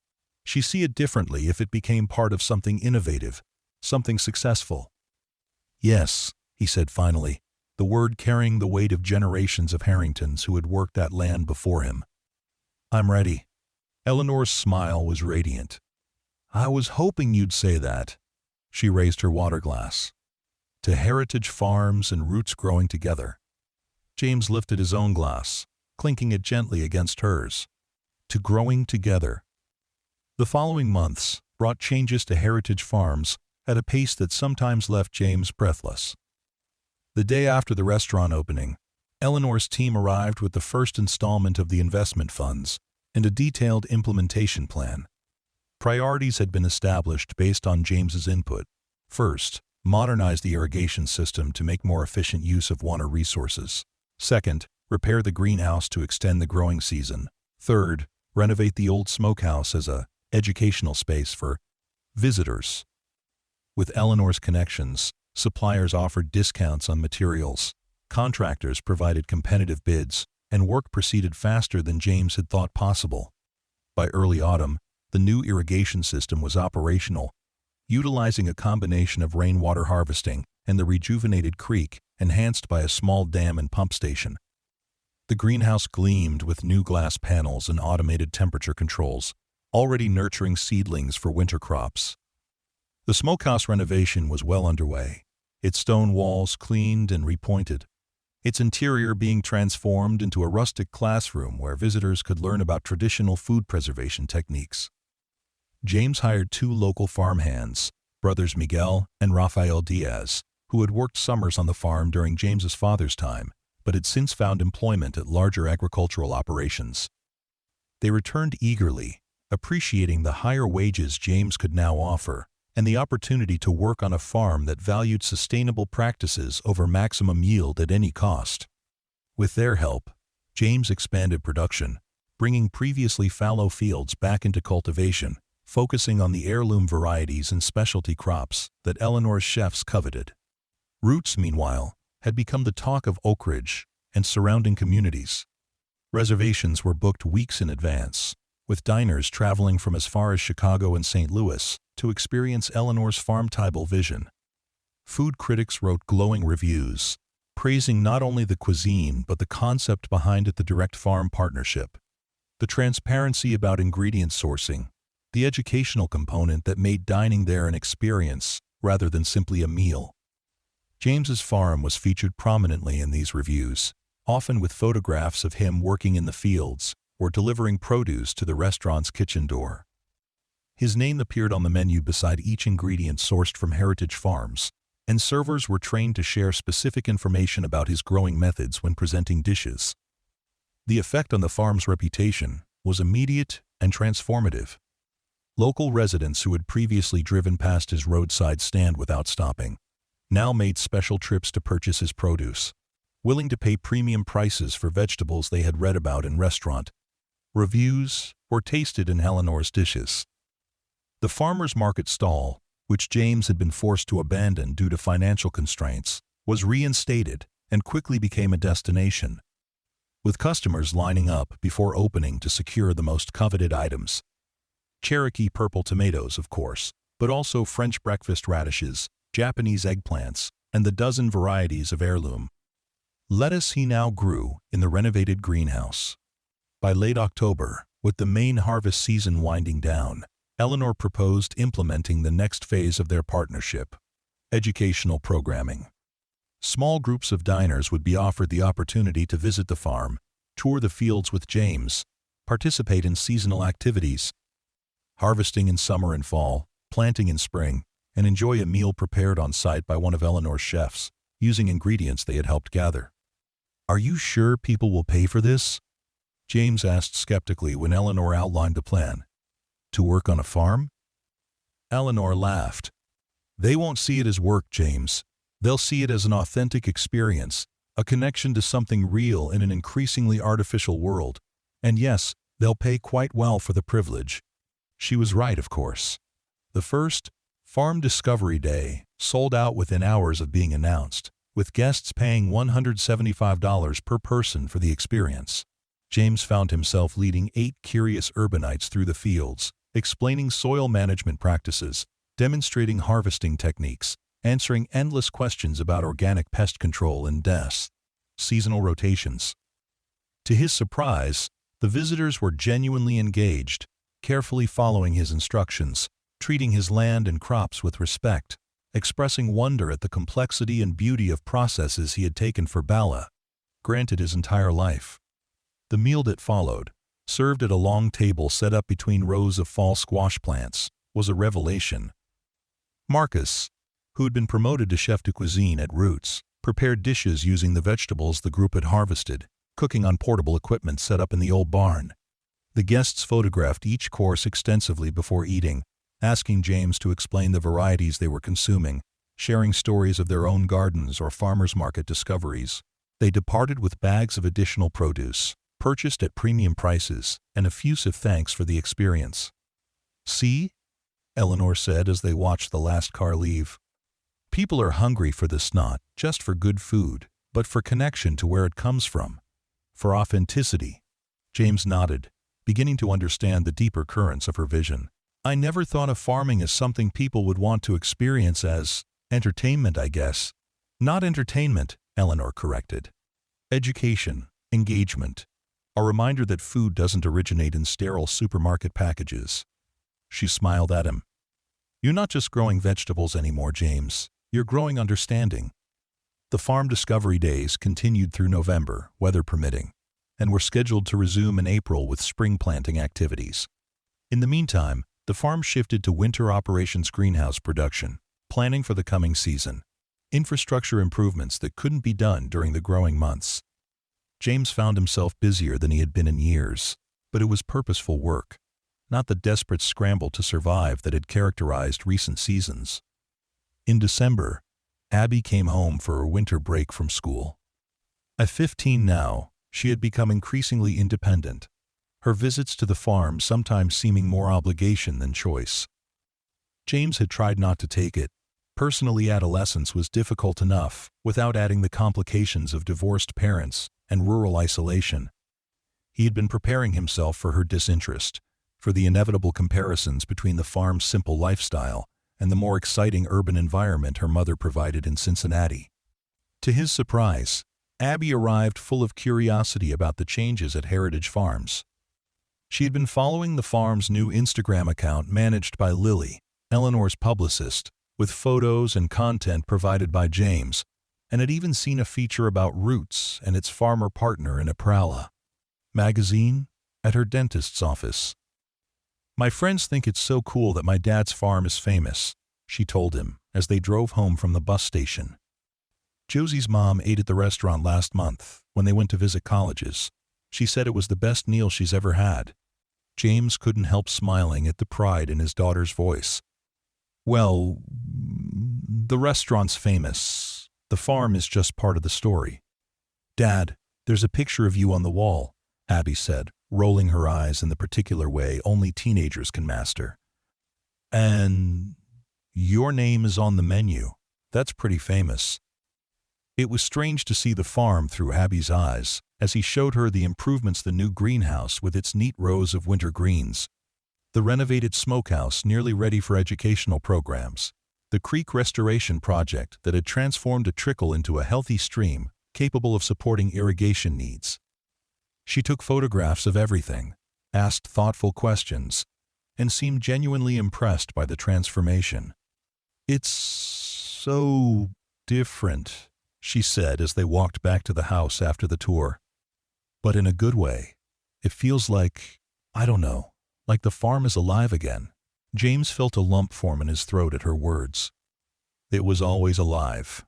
She'd see it differently if it became part of something innovative, something successful. "Yes," he said finally, the word carrying the weight of generations of Harringtons who had worked that land before him. "I'm ready." Eleanor's smile was radiant. "I was hoping you'd say that." She raised her water glass. "To heritage farms and roots growing together." James lifted his own glass, clinking it gently against hers. "To growing together." The following months brought changes to heritage farms at a pace that sometimes left James breathless. The day after the restaurant opening, Eleanor's team arrived with the first installment of the investment funds and a detailed implementation plan. Priorities had been established based on James's input. First, modernize the irrigation system to make more efficient use of water resources. Second, repair the greenhouse to extend the growing season. Third, renovate the old smokehouse as an educational space for visitors. With Eleanor's connections, suppliers offered discounts on materials, contractors provided competitive bids, and work proceeded faster than James had thought possible. By early autumn, the new irrigation system was operational, utilizing a combination of rainwater harvesting and the rejuvenated creek, enhanced by a small dam and pump station. The greenhouse gleamed with new glass panels and automated temperature controls, already nurturing seedlings for winter crops. The smokehouse renovation was well underway, its stone walls cleaned and repointed, its interior being transformed into a rustic classroom where visitors could learn about traditional food preservation techniques. James hired 2 local farmhands, brothers Miguel and Rafael Diaz, who had worked summers on the farm during James's father's time, but had since found employment at larger agricultural operations. They returned eagerly, appreciating the higher wages James could now offer, and the opportunity to work on a farm that valued sustainable practices over maximum yield at any cost. With their help, James expanded production, bringing previously fallow fields back into cultivation, focusing on the heirloom varieties and specialty crops that Eleanor's chefs coveted. Roots, meanwhile, had become the talk of Oak Ridge and surrounding communities. Reservations were booked weeks in advance, with diners traveling from as far as Chicago and St. Louis to experience Eleanor's farm-table vision. Food critics wrote glowing reviews, praising not only the cuisine but the concept behind it, the direct farm partnership, the transparency about ingredient sourcing, the educational component that made dining there an experience rather than simply a meal. James's farm was featured prominently in these reviews, often with photographs of him working in the fields or delivering produce to the restaurant's kitchen door. His name appeared on the menu beside each ingredient sourced from heritage farms, and servers were trained to share specific information about his growing methods when presenting dishes. The effect on the farm's reputation was immediate and transformative. Local residents who had previously driven past his roadside stand without stopping now made special trips to purchase his produce, willing to pay premium prices for vegetables they had read about in restaurant reviews or tasted in Eleanor's dishes. The farmer's market stall, which James had been forced to abandon due to financial constraints, was reinstated and quickly became a destination, with customers lining up before opening to secure the most coveted items. Cherokee purple tomatoes, of course, but also French breakfast radishes, Japanese eggplants, and the dozen varieties of heirloom lettuce he now grew in the renovated greenhouse. By late October, with the main harvest season winding down, Eleanor proposed implementing the next phase of their partnership: educational programming. Small groups of diners would be offered the opportunity to visit the farm, tour the fields with James, participate in seasonal activities, harvesting in summer and fall, planting in spring, and enjoy a meal prepared on site by one of Eleanor's chefs, using ingredients they had helped gather. "Are you sure people will pay for this?" James asked skeptically when Eleanor outlined the plan. "To work on a farm?" Eleanor laughed. "They won't see it as work, James. They'll see it as an authentic experience, a connection to something real in an increasingly artificial world. And yes, they'll pay quite well for the privilege." She was right, of course. The first, Farm Discovery Day, sold out within hours of being announced, with guests paying $175 per person for the experience. James found himself leading 8 curious urbanites through the fields, explaining soil management practices, demonstrating harvesting techniques, answering endless questions about organic pest control and seasonal rotations. To his surprise, the visitors were genuinely engaged, carefully following his instructions, treating his land and crops with respect, expressing wonder at the complexity and beauty of processes he had taken for granted his entire life. The meal that followed, served at a long table set up between rows of fall squash plants, was a revelation. Marcus, who had been promoted to chef de cuisine at Roots, prepared dishes using the vegetables the group had harvested, cooking on portable equipment set up in the old barn. The guests photographed each course extensively before eating, asking James to explain the varieties they were consuming, sharing stories of their own gardens or farmers market discoveries. They departed with bags of additional produce, purchased at premium prices, and effusive thanks for the experience. "See?" Eleanor said as they watched the last car leave. "People are hungry for this, not just for good food, but for connection to where it comes from, for authenticity." James nodded, beginning to understand the deeper currents of her vision. "I never thought of farming as something people would want to experience as entertainment, I guess." "Not entertainment," Eleanor corrected. "Education, engagement, a reminder that food doesn't originate in sterile supermarket packages." She smiled at him. "You're not just growing vegetables anymore, James. You're growing understanding." The Farm Discovery Days continued through November, weather permitting, and were scheduled to resume in April with spring planting activities. In the meantime, the farm shifted to winter operations greenhouse production, planning for the coming season, infrastructure improvements that couldn't be done during the growing months. James found himself busier than he had been in years, but it was purposeful work, not the desperate scramble to survive that had characterized recent seasons. In December, Abby came home for her winter break from school. At 15 now, she had become increasingly independent, her visits to the farm sometimes seeming more obligation than choice. James had tried not to take it Personally, adolescence was difficult enough without adding the complications of divorced parents and rural isolation. He had been preparing himself for her disinterest, for the inevitable comparisons between the farm's simple lifestyle and the more exciting urban environment her mother provided in Cincinnati. To his surprise, Abby arrived full of curiosity about the changes at Heritage Farms. She had been following the farm's new Instagram account managed by Lily, Eleanor's publicist, with photos and content provided by James, and had even seen a feature about Roots and its farmer partner in a Prowla magazine at her dentist's office. "My friends think it's so cool that my dad's farm is famous," she told him as they drove home from the bus station. "Josie's mom ate at the restaurant last month when they went to visit colleges. She said it was the best meal she's ever had." James couldn't help smiling at the pride in his daughter's voice. "Well, the restaurant's famous. The farm is just part of the story." "Dad, there's a picture of you on the wall," Abby said, rolling her eyes in the particular way only teenagers can master. "And your name is on the menu. That's pretty famous." It was strange to see the farm through Abby's eyes as he showed her the improvements: the new greenhouse with its neat rows of winter greens, the renovated smokehouse nearly ready for educational programs, the creek restoration project that had transformed a trickle into a healthy stream capable of supporting irrigation needs. She took photographs of everything, asked thoughtful questions, and seemed genuinely impressed by the transformation. "It's so different," she said as they walked back to the house after the tour. "But in a good way. It feels like, I don't know, like the farm is alive again." James felt a lump form in his throat at her words. "It was always alive,"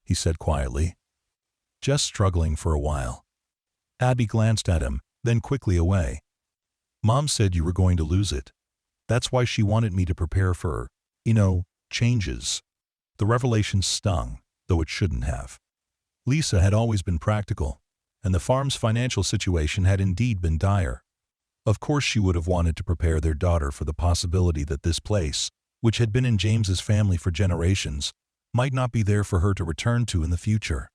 he said quietly. "Just struggling for a while." Abby glanced at him, then quickly away. "Mom said you were going to lose it. That's why she wanted me to prepare for, changes." The revelation stung, though it shouldn't have. Lisa had always been practical, and the farm's financial situation had indeed been dire. Of course she would have wanted to prepare their daughter for the possibility that this place, which had been in James's family for generations, might not be there for her to return to in the future.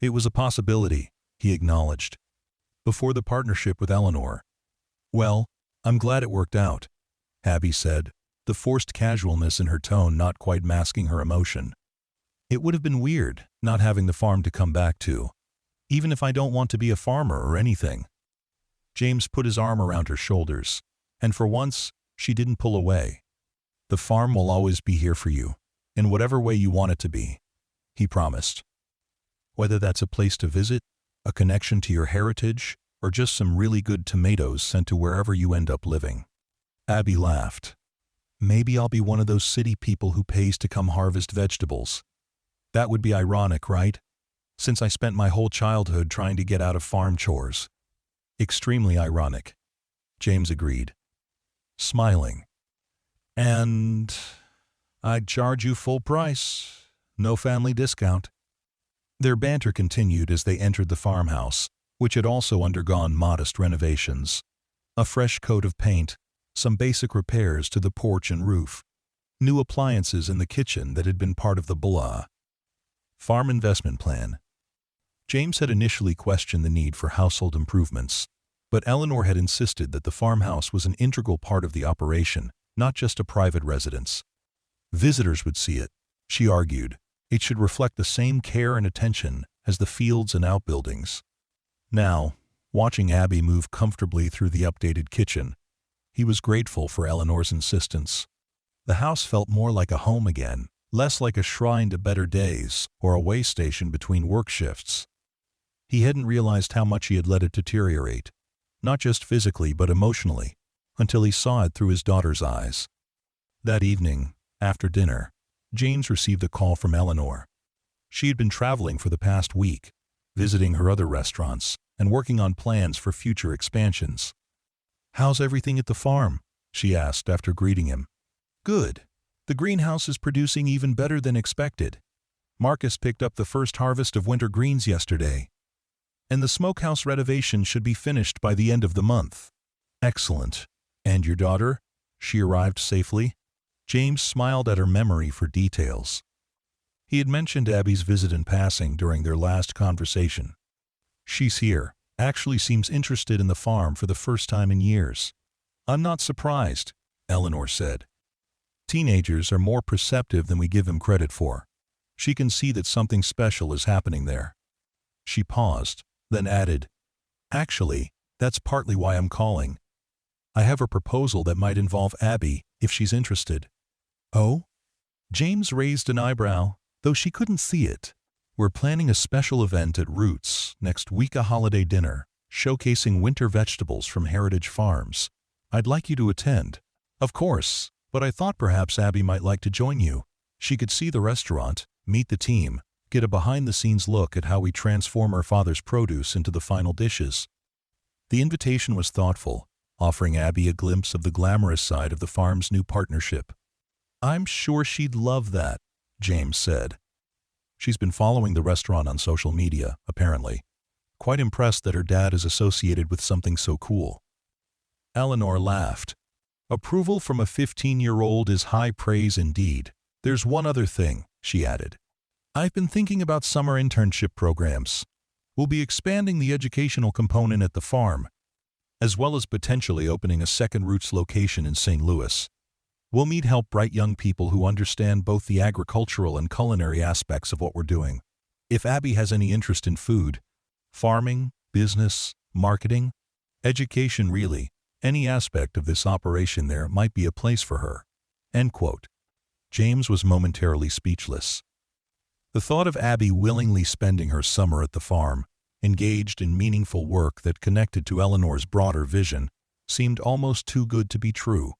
It was a possibility, he acknowledged. Before the partnership with Eleanor. "Well, I'm glad it worked out," Abby said, the forced casualness in her tone not quite masking her emotion. "It would have been weird not having the farm to come back to, even if I don't want to be a farmer or anything." James put his arm around her shoulders, and for once, she didn't pull away. "The farm will always be here for you, in whatever way you want it to be," he promised. "Whether that's a place to visit, a connection to your heritage, or just some really good tomatoes sent to wherever you end up living." Abby laughed. "Maybe I'll be one of those city people who pays to come harvest vegetables. That would be ironic, right? Since I spent my whole childhood trying to get out of farm chores." "Extremely ironic," James agreed, smiling. "And I'd charge you full price, no family discount." Their banter continued as they entered the farmhouse, which had also undergone modest renovations. A fresh coat of paint, some basic repairs to the porch and roof, new appliances in the kitchen that had been part of the blah. Farm investment plan. James had initially questioned the need for household improvements, but Eleanor had insisted that the farmhouse was an integral part of the operation, not just a private residence. Visitors would see it, she argued. It should reflect the same care and attention as the fields and outbuildings. Now, watching Abby move comfortably through the updated kitchen, he was grateful for Eleanor's insistence. The house felt more like a home again, less like a shrine to better days or a way station between work shifts. He hadn't realized how much he had let it deteriorate, not just physically but emotionally, until he saw it through his daughter's eyes. That evening, after dinner, James received a call from Eleanor. She had been traveling for the past week, visiting her other restaurants and working on plans for future expansions. "How's everything at the farm?" she asked after greeting him. "Good. The greenhouse is producing even better than expected. Marcus picked up the first harvest of winter greens yesterday. And the smokehouse renovation should be finished by the end of the month." "Excellent. And your daughter? She arrived safely?" James smiled at her memory for details. He had mentioned Abby's visit in passing during their last conversation. She's here, actually seems interested in the farm for the first time in years. I'm not surprised, Eleanor said. Teenagers are more perceptive than we give them credit for. She can see that something special is happening there. She paused, then added, Actually, that's partly why I'm calling. I have a proposal that might involve Abby, if she's interested. Oh? James raised an eyebrow, though she couldn't see it. We're planning a special event at Roots next week, a holiday dinner, showcasing winter vegetables from heritage farms. I'd like you to attend. Of course, but I thought perhaps Abby might like to join you. She could see the restaurant, meet the team, get a behind-the-scenes look at how we transform our father's produce into the final dishes. The invitation was thoughtful, offering Abby a glimpse of the glamorous side of the farm's new partnership. I'm sure she'd love that, James said. She's been following the restaurant on social media, apparently. Quite impressed that her dad is associated with something so cool. Eleanor laughed. Approval from a 15-year-old is high praise indeed. There's one other thing, she added. I've been thinking about summer internship programs. We'll be expanding the educational component at the farm, as well as potentially opening a second Roots location in St. Louis. We'll need help bright young people who understand both the agricultural and culinary aspects of what we're doing. If Abby has any interest in food, farming, business, marketing, education really, any aspect of this operation, there might be a place for her. End quote. James was momentarily speechless. The thought of Abby willingly spending her summer at the farm, engaged in meaningful work that connected to Eleanor's broader vision, seemed almost too good to be true.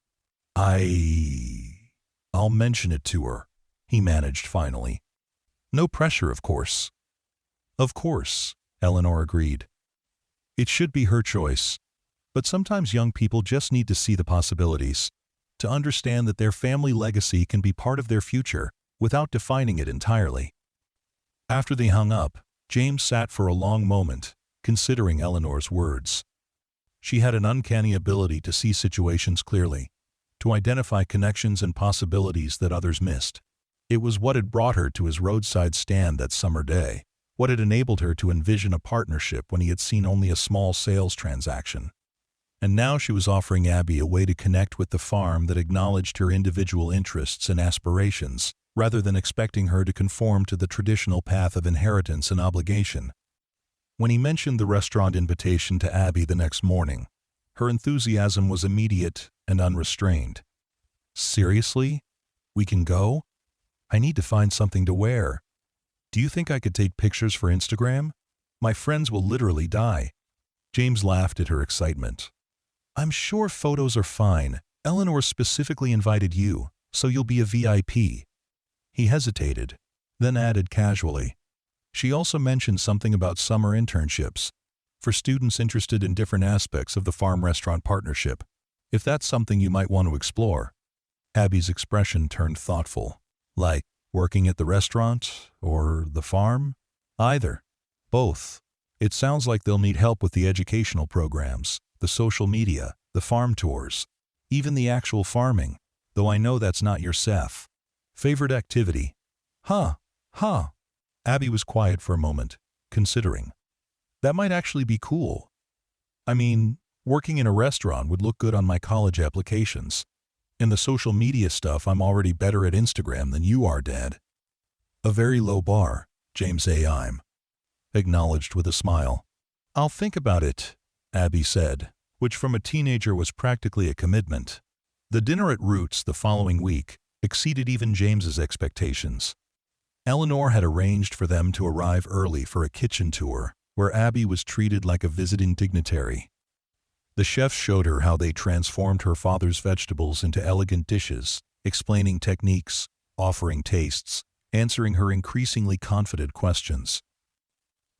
I'll mention it to her, he managed finally. No pressure, of course. Of course, Eleanor agreed. It should be her choice. But sometimes young people just need to see the possibilities, to understand that their family legacy can be part of their future without defining it entirely. After they hung up, James sat for a long moment, considering Eleanor's words. She had an uncanny ability to see situations clearly, to identify connections and possibilities that others missed. It was what had brought her to his roadside stand that summer day, what had enabled her to envision a partnership when he had seen only a small sales transaction. And now she was offering Abby a way to connect with the farm that acknowledged her individual interests and aspirations, rather than expecting her to conform to the traditional path of inheritance and obligation. When he mentioned the restaurant invitation to Abby the next morning, her enthusiasm was immediate and unrestrained. Seriously? We can go? I need to find something to wear. Do you think I could take pictures for Instagram? My friends will literally die. James laughed at her excitement. I'm sure photos are fine. Eleanor specifically invited you, so you'll be a VIP. He hesitated, then added casually. She also mentioned something about summer internships, for students interested in different aspects of the farm-restaurant partnership, if that's something you might want to explore. Abby's expression turned thoughtful. Like, working at the restaurant, or the farm? Either. Both. It sounds like they'll need help with the educational programs, the social media, the farm tours, even the actual farming, though I know that's not your favorite activity. Huh. Abby was quiet for a moment, considering. That might actually be cool. I mean, working in a restaurant would look good on my college applications. In the social media stuff, I'm already better at Instagram than you are, Dad. A very low bar, James acknowledged with a smile. I'll think about it, Abby said, which from a teenager was practically a commitment. The dinner at Roots the following week exceeded even James's expectations. Eleanor had arranged for them to arrive early for a kitchen tour, where Abby was treated like a visiting dignitary. The chef showed her how they transformed her father's vegetables into elegant dishes, explaining techniques, offering tastes, answering her increasingly confident questions.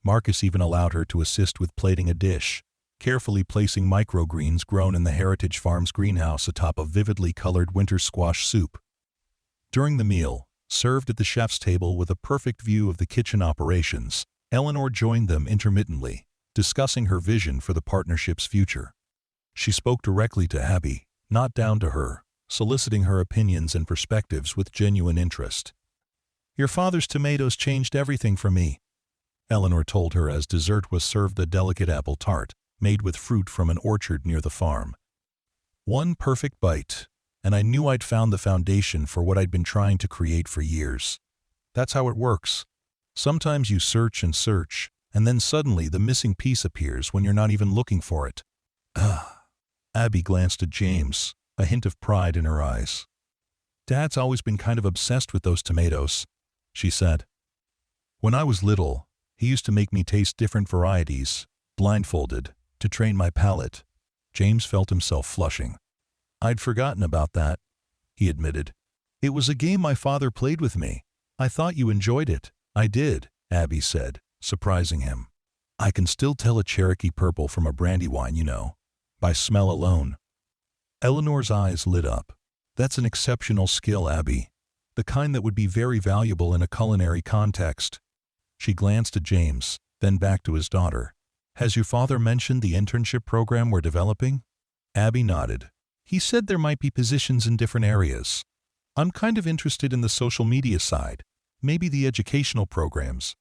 Marcus even allowed her to assist with plating a dish, carefully placing microgreens grown in the Heritage Farm's greenhouse atop a vividly colored winter squash soup. During the meal, served at the chef's table with a perfect view of the kitchen operations, Eleanor joined them intermittently, discussing her vision for the partnership's future. She spoke directly to Abby, not down to her, soliciting her opinions and perspectives with genuine interest. "Your father's tomatoes changed everything for me," Eleanor told her as dessert was served, a delicate apple tart made with fruit from an orchard near the farm. "One perfect bite, and I knew I'd found the foundation for what I'd been trying to create for years. That's how it works. Sometimes you search and search, and then suddenly the missing piece appears when you're not even looking for it." Abby glanced at James, a hint of pride in her eyes. "Dad's always been kind of obsessed with those tomatoes," she said. "When I was little, he used to make me taste different varieties, blindfolded, to train my palate." James felt himself flushing. "I'd forgotten about that," he admitted. "It was a game my father played with me. I thought you enjoyed it." "I did," Abby said, surprising him. "I can still tell a Cherokee purple from a Brandywine, you know, by smell alone." Eleanor's eyes lit up. "That's an exceptional skill, Abby. The kind that would be very valuable in a culinary context." She glanced at James, then back to his daughter. "Has your father mentioned the internship program we're developing?" Abby nodded. "He said there might be positions in different areas. I'm kind of interested in the social media side, maybe the educational programs.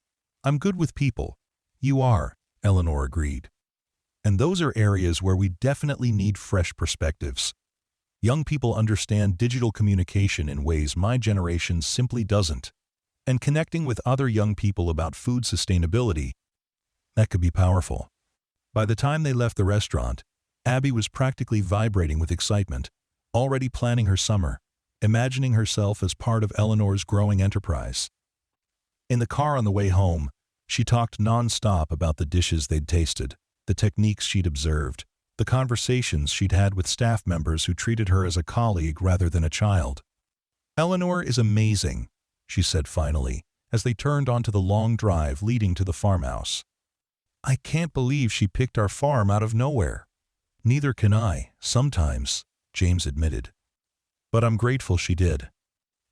I'm good with people." "You are," Eleanor agreed. "And those are areas where we definitely need fresh perspectives. Young people understand digital communication in ways my generation simply doesn't. And connecting with other young people about food sustainability, that could be powerful." By the time they left the restaurant, Abby was practically vibrating with excitement, already planning her summer, imagining herself as part of Eleanor's growing enterprise. In the car on the way home, she talked non-stop about the dishes they'd tasted, the techniques she'd observed, the conversations she'd had with staff members who treated her as a colleague rather than a child. "Eleanor is amazing," she said finally, as they turned onto the long drive leading to the farmhouse. "I can't believe she picked our farm out of nowhere." "Neither can I, sometimes," James admitted. "But I'm grateful she did."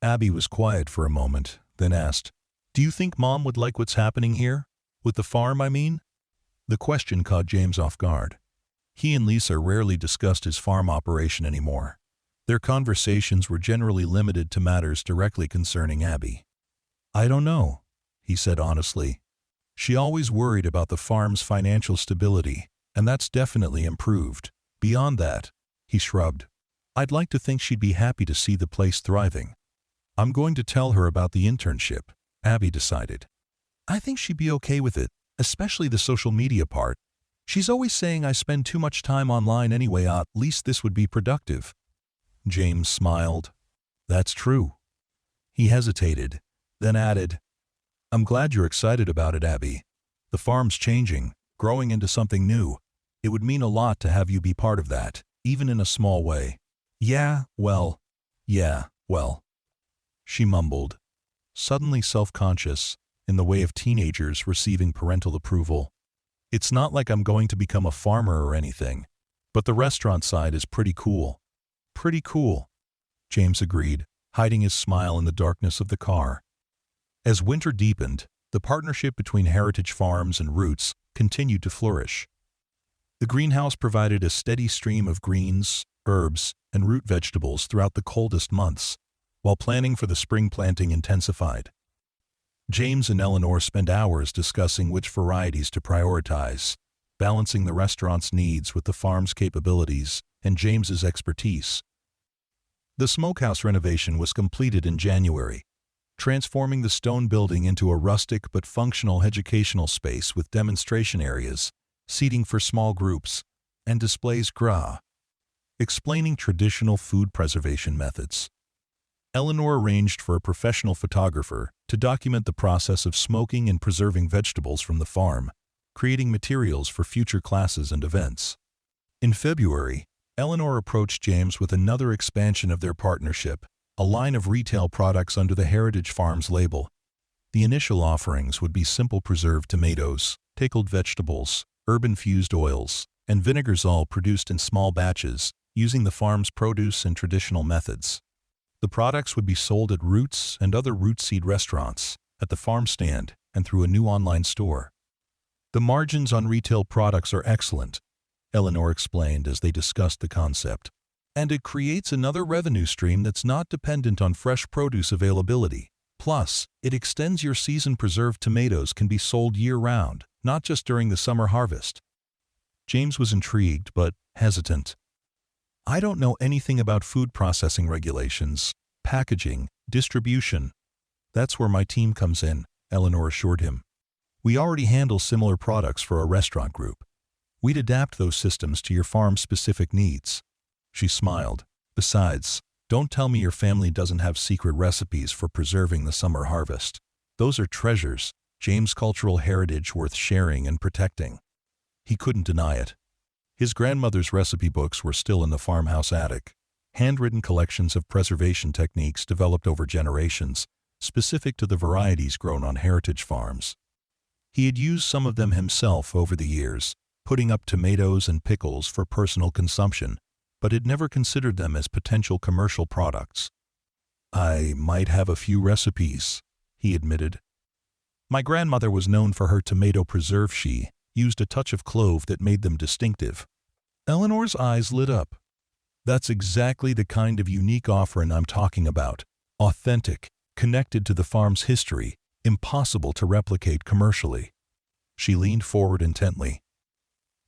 Abby was quiet for a moment, then asked, "Do you think Mom would like what's happening here? With the farm, I mean?" The question caught James off guard. He and Lisa rarely discussed his farm operation anymore. Their conversations were generally limited to matters directly concerning Abby. "I don't know," he said honestly. "She always worried about the farm's financial stability, and that's definitely improved. Beyond that," he shrugged, "I'd like to think she'd be happy to see the place thriving." "I'm going to tell her about the internship," Abby decided. "I think she'd be okay with it, especially the social media part. She's always saying I spend too much time online anyway, at least this would be productive." James smiled. "That's true." He hesitated, then added, "I'm glad you're excited about it, Abby. The farm's changing, growing into something new. It would mean a lot to have you be part of that, even in a small way." Yeah, well, she mumbled, suddenly self-conscious, in the way of teenagers receiving parental approval. "It's not like I'm going to become a farmer or anything, but the restaurant side is pretty cool." "Pretty cool," James agreed, hiding his smile in the darkness of the car. As winter deepened, the partnership between Heritage Farms and Roots continued to flourish. The greenhouse provided a steady stream of greens, herbs, and root vegetables throughout the coldest months, while planning for the spring planting intensified. James and Eleanor spent hours discussing which varieties to prioritize, balancing the restaurant's needs with the farm's capabilities and James's expertise. The smokehouse renovation was completed in January, transforming the stone building into a rustic but functional educational space with demonstration areas, seating for small groups, and displays explaining traditional food preservation methods. Eleanor arranged for a professional photographer to document the process of smoking and preserving vegetables from the farm, creating materials for future classes and events. In February, Eleanor approached James with another expansion of their partnership, a line of retail products under the Heritage Farms label. The initial offerings would be simple preserved tomatoes, pickled vegetables, herb-infused oils, and vinegars, all produced in small batches, using the farm's produce and traditional methods. The products would be sold at Roots and other root seed restaurants, at the farm stand, and through a new online store. "The margins on retail products are excellent," Eleanor explained as they discussed the concept. And it creates another revenue stream that's not dependent on fresh produce availability. Plus, it extends your season-preserved tomatoes can be sold year-round, not just during the summer harvest. James was intrigued but hesitant. I don't know anything about food processing regulations, packaging, distribution. That's where my team comes in, Eleanor assured him. We already handle similar products for a restaurant group. We'd adapt those systems to your farm's specific needs. She smiled. Besides, don't tell me your family doesn't have secret recipes for preserving the summer harvest. Those are treasures, James' cultural heritage worth sharing and protecting. He couldn't deny it. His grandmother's recipe books were still in the farmhouse attic, handwritten collections of preservation techniques developed over generations, specific to the varieties grown on heritage farms. He had used some of them himself over the years, putting up tomatoes and pickles for personal consumption, but had never considered them as potential commercial products. I might have a few recipes, he admitted. My grandmother was known for her tomato preserve. She used a touch of clove that made them distinctive. Eleanor's eyes lit up. That's exactly the kind of unique offering I'm talking about. Authentic, connected to the farm's history, impossible to replicate commercially. She leaned forward intently.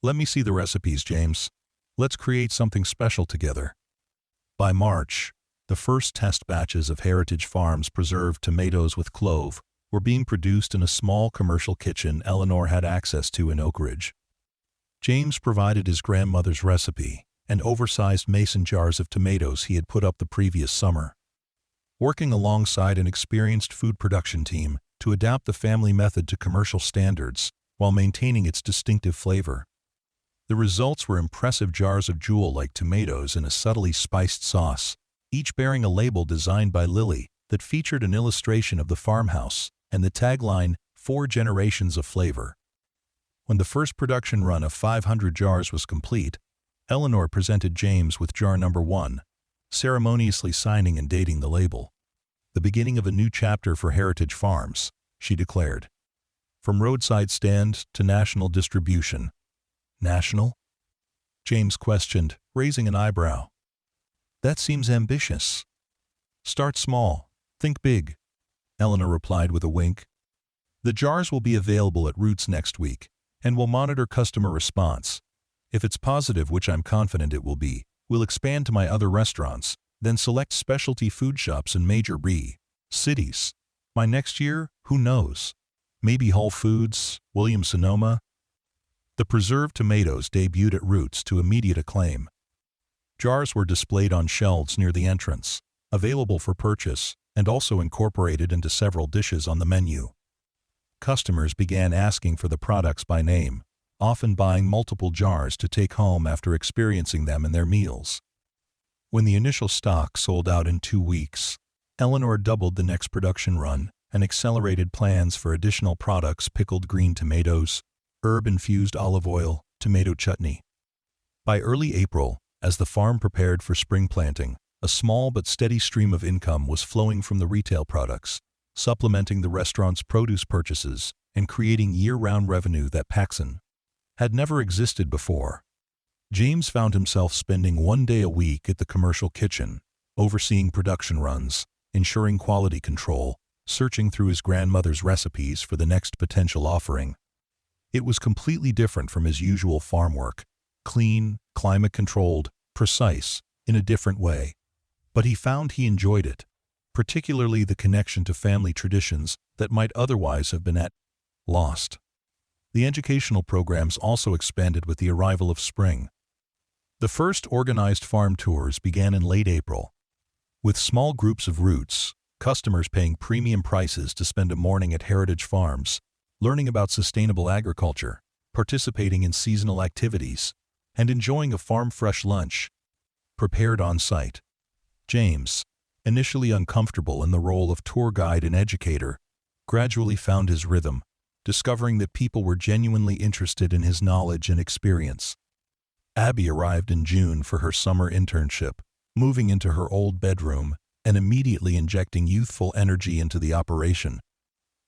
Let me see the recipes, James. Let's create something special together. By March, the first test batches of Heritage Farms preserved tomatoes with clove were being produced in a small commercial kitchen Eleanor had access to in Oak Ridge. James provided his grandmother's recipe and oversized mason jars of tomatoes he had put up the previous summer. Working alongside an experienced food production team to adapt the family method to commercial standards while maintaining its distinctive flavor. The results were impressive jars of jewel-like tomatoes in a subtly spiced sauce, each bearing a label designed by Lily that featured an illustration of the farmhouse and the tagline, 4 generations of flavor. When the first production run of 500 jars was complete, Eleanor presented James with jar number 1, ceremoniously signing and dating the label. The beginning of a new chapter for Heritage Farms, she declared. From roadside stand to national distribution. National? James questioned, raising an eyebrow. That seems ambitious. Start small, think big, Eleanor replied with a wink. The jars will be available at Roots next week, and we'll monitor customer response. If it's positive, which I'm confident it will be, we'll expand to my other restaurants, then select specialty food shops in major cities. By next year, who knows? Maybe Whole Foods, Williams-Sonoma. The preserved tomatoes debuted at Roots to immediate acclaim. Jars were displayed on shelves near the entrance, available for purchase, and also incorporated into several dishes on the menu. Customers began asking for the products by name, often buying multiple jars to take home after experiencing them in their meals. When the initial stock sold out in 2 weeks, Eleanor doubled the next production run and accelerated plans for additional products: pickled green tomatoes, herb-infused olive oil, tomato chutney. By early April, as the farm prepared for spring planting, a small but steady stream of income was flowing from the retail products, supplementing the restaurant's produce purchases and creating year-round revenue that Paxson had never existed before. James found himself spending 1 day a week at the commercial kitchen, overseeing production runs, ensuring quality control, searching through his grandmother's recipes for the next potential offering. It was completely different from his usual farm work, clean, climate-controlled, precise, in a different way. But he found he enjoyed it, particularly the connection to family traditions that might otherwise have been lost. The educational programs also expanded with the arrival of spring. The first organized farm tours began in late April, with small groups of Roots customers paying premium prices to spend a morning at Heritage Farms, learning about sustainable agriculture, participating in seasonal activities, and enjoying a farm-fresh lunch prepared on-site. James, initially uncomfortable in the role of tour guide and educator, gradually found his rhythm, discovering that people were genuinely interested in his knowledge and experience. Abby arrived in June for her summer internship, moving into her old bedroom and immediately injecting youthful energy into the operation.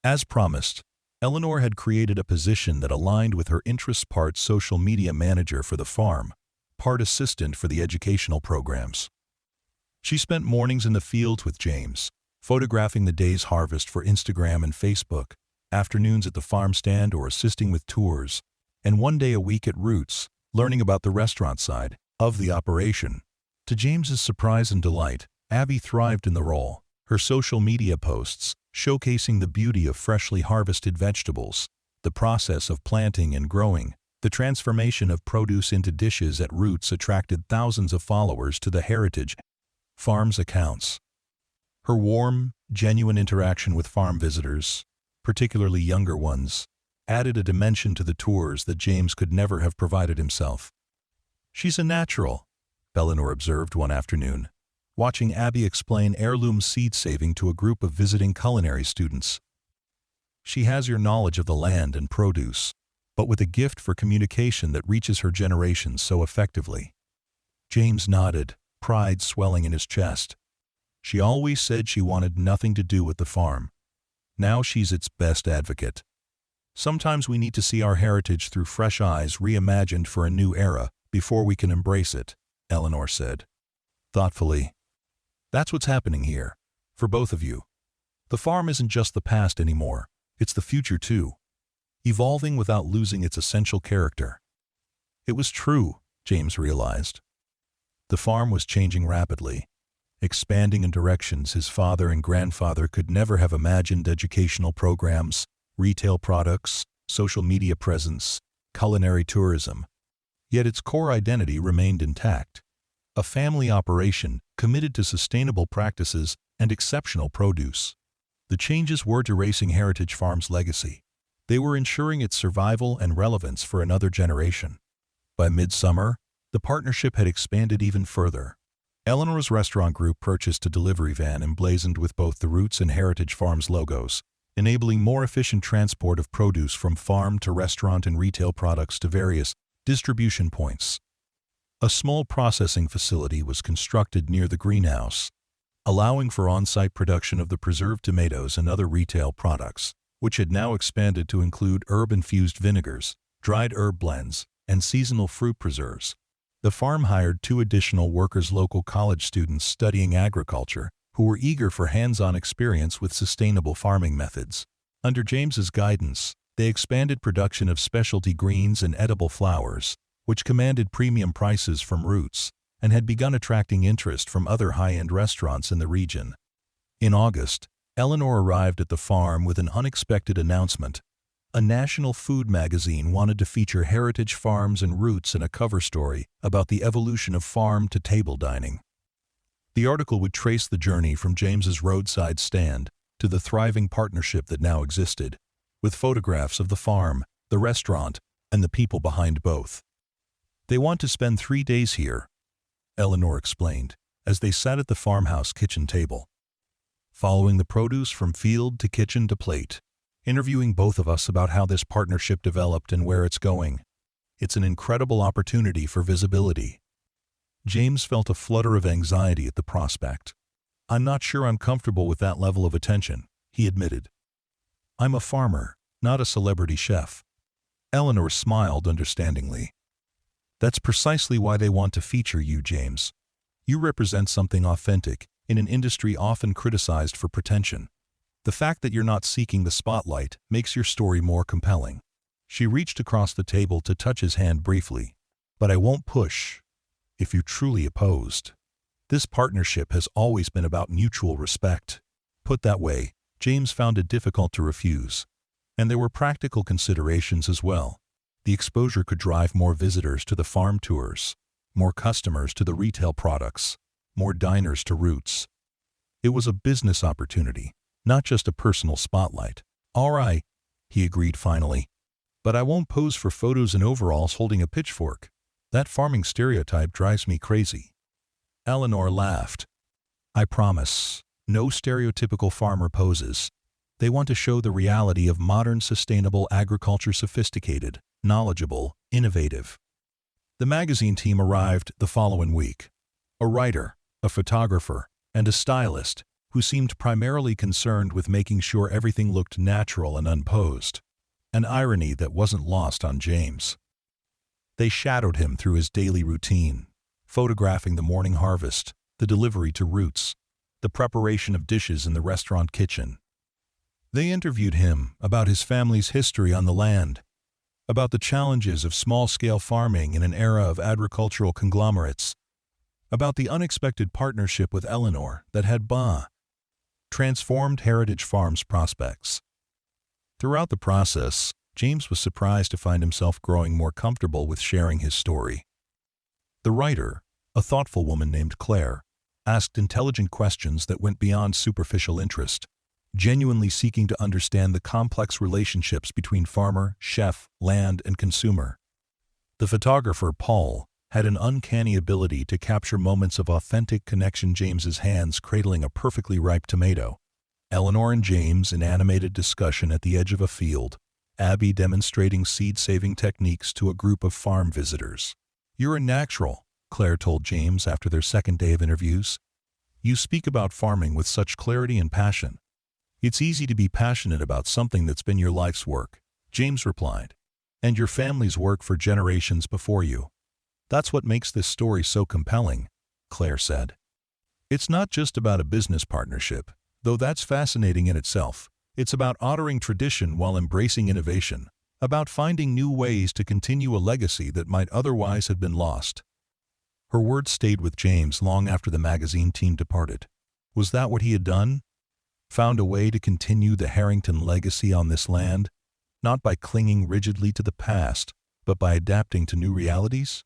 As promised, Eleanor had created a position that aligned with her interests: part social media manager for the farm, part assistant for the educational programs. She spent mornings in the fields with James, photographing the day's harvest for Instagram and Facebook, afternoons at the farm stand or assisting with tours, and one day a week at Roots, learning about the restaurant side of the operation. To James's surprise and delight, Abby thrived in the role. Her social media posts, showcasing the beauty of freshly harvested vegetables, the process of planting and growing, the transformation of produce into dishes at Roots, attracted thousands of followers to the Heritage Farms accounts. Her warm, genuine interaction with farm visitors, particularly younger ones, added a dimension to the tours that James could never have provided himself. "She's a natural," Eleanor observed one afternoon, watching Abby explain heirloom seed saving to a group of visiting culinary students. "She has your knowledge of the land and produce, but with a gift for communication that reaches her generations so effectively." James nodded, pride swelling in his chest. "She always said she wanted nothing to do with the farm. Now she's its best advocate. Sometimes we need to see our heritage through fresh eyes, reimagined for a new era, before we can embrace it," Eleanor said thoughtfully. "That's what's happening here, for both of you. The farm isn't just the past anymore, it's the future too, evolving without losing its essential character." It was true, James realized. The farm was changing rapidly, expanding in directions his father and grandfather could never have imagined: educational programs, retail products, social media presence, culinary tourism. Yet its core identity remained intact. A family operation committed to sustainable practices and exceptional produce. The changes weren't erasing Heritage Farm's legacy. They were ensuring its survival and relevance for another generation. By midsummer, the partnership had expanded even further. Eleanor's restaurant group purchased a delivery van emblazoned with both the Roots and Heritage Farms logos, enabling more efficient transport of produce from farm to restaurant and retail products to various distribution points. A small processing facility was constructed near the greenhouse, allowing for on-site production of the preserved tomatoes and other retail products, which had now expanded to include herb-infused vinegars, dried herb blends, and seasonal fruit preserves. The farm hired 2 additional workers, local college students studying agriculture, who were eager for hands-on experience with sustainable farming methods. Under James's guidance, they expanded production of specialty greens and edible flowers, which commanded premium prices from Roots, and had begun attracting interest from other high-end restaurants in the region. In August, Eleanor arrived at the farm with an unexpected announcement. A national food magazine wanted to feature Heritage Farms and Roots in a cover story about the evolution of farm to table dining. The article would trace the journey from James's roadside stand to the thriving partnership that now existed, with photographs of the farm, the restaurant, and the people behind both. "They want to spend 3 days here," Eleanor explained, as they sat at the farmhouse kitchen table, following the produce from field to kitchen to plate, interviewing both of us about how this partnership developed and where it's going. "It's an incredible opportunity for visibility." James felt a flutter of anxiety at the prospect. "I'm not sure I'm comfortable with that level of attention," he admitted. "I'm a farmer, not a celebrity chef." Eleanor smiled understandingly. "That's precisely why they want to feature you, James. You represent something authentic in an industry often criticized for pretension. The fact that you're not seeking the spotlight makes your story more compelling." She reached across the table to touch his hand briefly. "But I won't push if you're truly opposed. This partnership has always been about mutual respect." Put that way, James found it difficult to refuse. And there were practical considerations as well. The exposure could drive more visitors to the farm tours, more customers to the retail products, more diners to Roots. It was a business opportunity, not just a personal spotlight. "All right," he agreed finally. "But I won't pose for photos in overalls holding a pitchfork. That farming stereotype drives me crazy." Eleanor laughed. "I promise, no stereotypical farmer poses. They want to show the reality of modern sustainable agriculture: sophisticated, knowledgeable, innovative." The magazine team arrived the following week. A writer, a photographer, and a stylist who seemed primarily concerned with making sure everything looked natural and unposed. An irony that wasn't lost on James. They shadowed him through his daily routine, photographing the morning harvest, the delivery to Roots, the preparation of dishes in the restaurant kitchen. They interviewed him about his family's history on the land, about the challenges of small-scale farming in an era of agricultural conglomerates, about the unexpected partnership with Eleanor that had transformed Heritage Farms' prospects. Throughout the process, James was surprised to find himself growing more comfortable with sharing his story. The writer, a thoughtful woman named Claire, asked intelligent questions that went beyond superficial interest, genuinely seeking to understand the complex relationships between farmer, chef, land, and consumer. The photographer, Paul, had an uncanny ability to capture moments of authentic connection. James's hands cradling a perfectly ripe tomato, Eleanor and James in animated discussion at the edge of a field, Abby demonstrating seed-saving techniques to a group of farm visitors. "You're a natural," Claire told James after their second day of interviews. "You speak about farming with such clarity and passion." "It's easy to be passionate about something that's been your life's work," James replied. "And your family's work for generations before you. That's what makes this story so compelling," Claire said. "It's not just about a business partnership, though that's fascinating in itself. It's about honoring tradition while embracing innovation, about finding new ways to continue a legacy that might otherwise have been lost." Her words stayed with James long after the magazine team departed. Was that what he had done? Found a way to continue the Harrington legacy on this land, not by clinging rigidly to the past, but by adapting to new realities?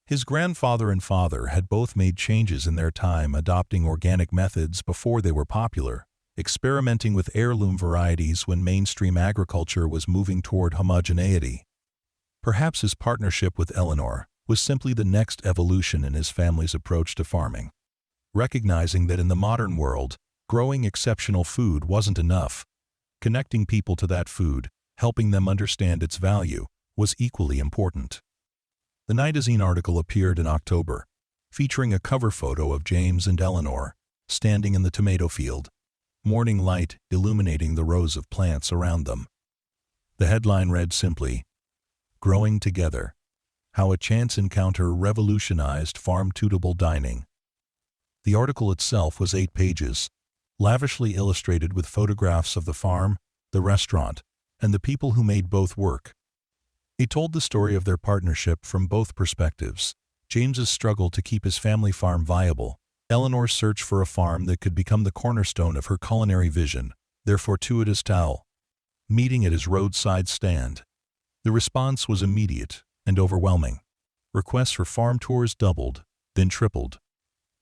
His grandfather and father had both made changes in their time, adopting organic methods before they were popular, experimenting with heirloom varieties when mainstream agriculture was moving toward homogeneity. Perhaps his partnership with Eleanor was simply the next evolution in his family's approach to farming. Recognizing that in the modern world, growing exceptional food wasn't enough, connecting people to that food, helping them understand its value, was equally important. The magazine article appeared in October, featuring a cover photo of James and Eleanor standing in the tomato field, morning light illuminating the rows of plants around them. The headline read simply, "Growing Together: How a Chance Encounter Revolutionized Farm-to-Table Dining." The article itself was 8 pages, lavishly illustrated with photographs of the farm, the restaurant, and the people who made both work. It told the story of their partnership from both perspectives: James's struggle to keep his family farm viable, Eleanor's search for a farm that could become the cornerstone of her culinary vision, their fortuitous meeting at his roadside stand. The response was immediate and overwhelming. Requests for farm tours doubled, then tripled.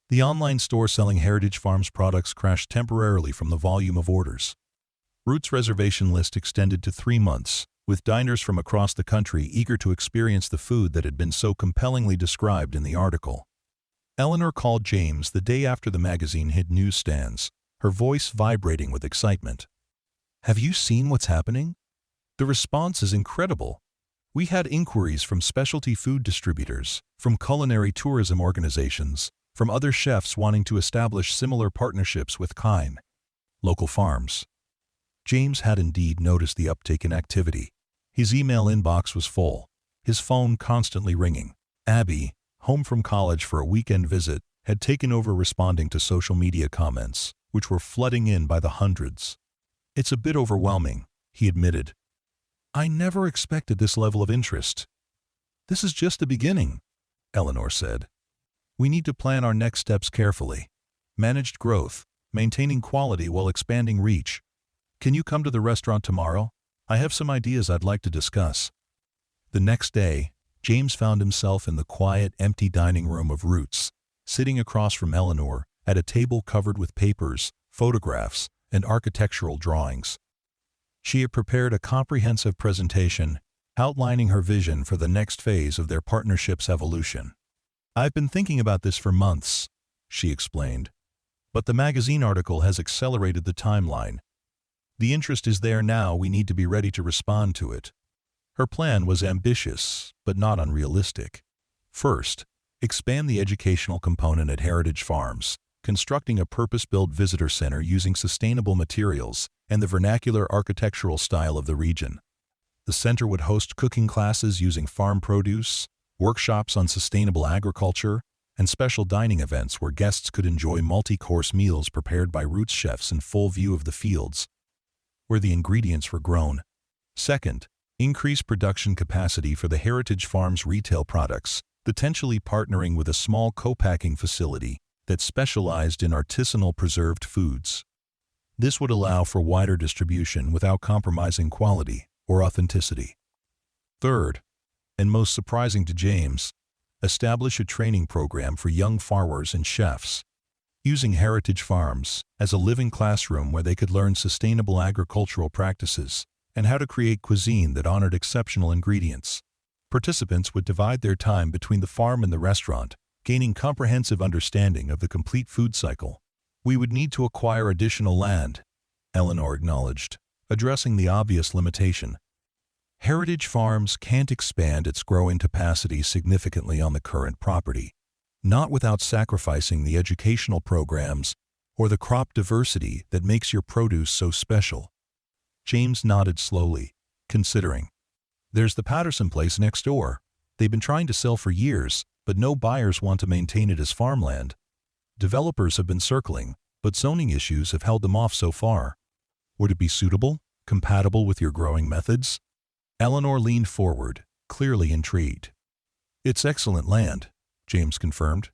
The online store selling Heritage Farms products crashed temporarily from the volume of orders. Roots' reservation list extended to 3 months, with diners from across the country eager to experience the food that had been so compellingly described in the article. Eleanor called James the day after the magazine hit newsstands, her voice vibrating with excitement. "Have you seen what's happening? The response is incredible. We had inquiries from specialty food distributors, from culinary tourism organizations, from other chefs wanting to establish similar partnerships with local farms." James had indeed noticed the uptick in activity. His email inbox was full, his phone constantly ringing. Abby, home from college for a weekend visit, had taken over responding to social media comments, which were flooding in by the hundreds. "It's a bit overwhelming," he admitted. "I never expected this level of interest." "This is just the beginning," Eleanor said. "We need to plan our next steps carefully. Managed growth, maintaining quality while expanding reach. Can you come to the restaurant tomorrow? I have some ideas I'd like to discuss." The next day, James found himself in the quiet, empty dining room of Roots, sitting across from Eleanor at a table covered with papers, photographs, and architectural drawings. She had prepared a comprehensive presentation outlining her vision for the next phase of their partnership's evolution. "I've been thinking about this for months," she explained, "but the magazine article has accelerated the timeline. The interest is there now, we need to be ready to respond to it." Her plan was ambitious, but not unrealistic. First, expand the educational component at Heritage Farms, constructing a purpose-built visitor center using sustainable materials and the vernacular architectural style of the region. The center would host cooking classes using farm produce, workshops on sustainable agriculture, and special dining events where guests could enjoy multi-course meals prepared by Roots chefs in full view of the fields where the ingredients were grown. Second, increase production capacity for the Heritage Farms retail products, potentially partnering with a small co-packing facility that specialized in artisanal preserved foods. This would allow for wider distribution without compromising quality or authenticity. Third, and most surprising to James, establish a training program for young farmers and chefs, using Heritage Farms as a living classroom where they could learn sustainable agricultural practices and how to create cuisine that honored exceptional ingredients. Participants would divide their time between the farm and the restaurant, gaining comprehensive understanding of the complete food cycle. We would need to acquire additional land, Eleanor acknowledged, addressing the obvious limitation. Heritage Farms can't expand its growing capacity significantly on the current property, not without sacrificing the educational programs or the crop diversity that makes your produce so special. James nodded slowly, considering. There's the Patterson place next door. They've been trying to sell for years, but no buyers want to maintain it as farmland. Developers have been circling, but zoning issues have held them off so far. Would it be suitable, compatible with your growing methods? Eleanor leaned forward, clearly intrigued. It's excellent land, James confirmed.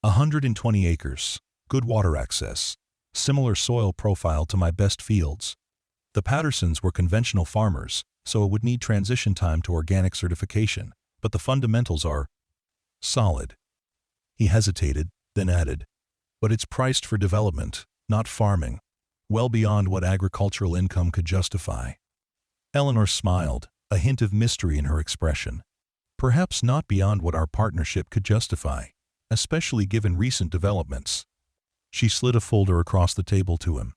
120 acres, good water access, similar soil profile to my best fields. The Pattersons were conventional farmers, so it would need transition time to organic certification, but the fundamentals are solid. He hesitated, then added, but it's priced for development, not farming, well beyond what agricultural income could justify. Eleanor smiled, a hint of mystery in her expression. Perhaps not beyond what our partnership could justify, especially given recent developments. She slid a folder across the table to him.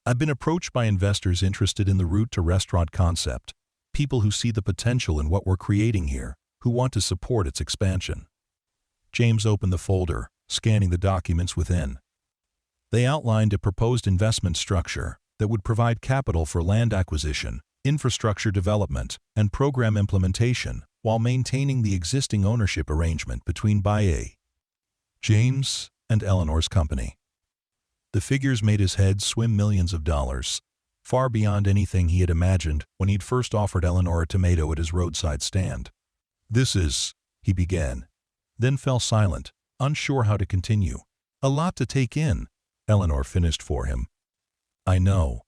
I've been approached by investors interested in the route to restaurant concept, people who see the potential in what we're creating here, who want to support its expansion. James opened the folder, scanning the documents within. They outlined a proposed investment structure that would provide capital for land acquisition, infrastructure development, and program implementation, while maintaining the existing ownership arrangement between James and Eleanor's company. The figures made his head swim millions of dollars, far beyond anything he had imagined when he'd first offered Eleanor a tomato at his roadside stand. This is, he began, then fell silent, unsure how to continue. A lot to take in, Eleanor finished for him. I know,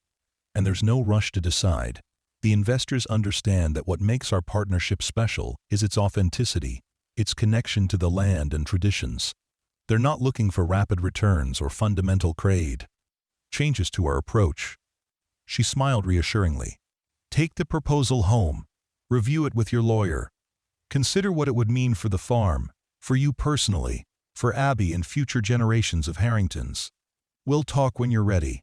and there's no rush to decide. The investors understand that what makes our partnership special is its authenticity, its connection to the land and traditions. They're not looking for rapid returns or fundamental changes to our approach. She smiled reassuringly. Take the proposal home. Review it with your lawyer. Consider what it would mean for the farm, for you personally, for Abby and future generations of Harringtons. We'll talk when you're ready.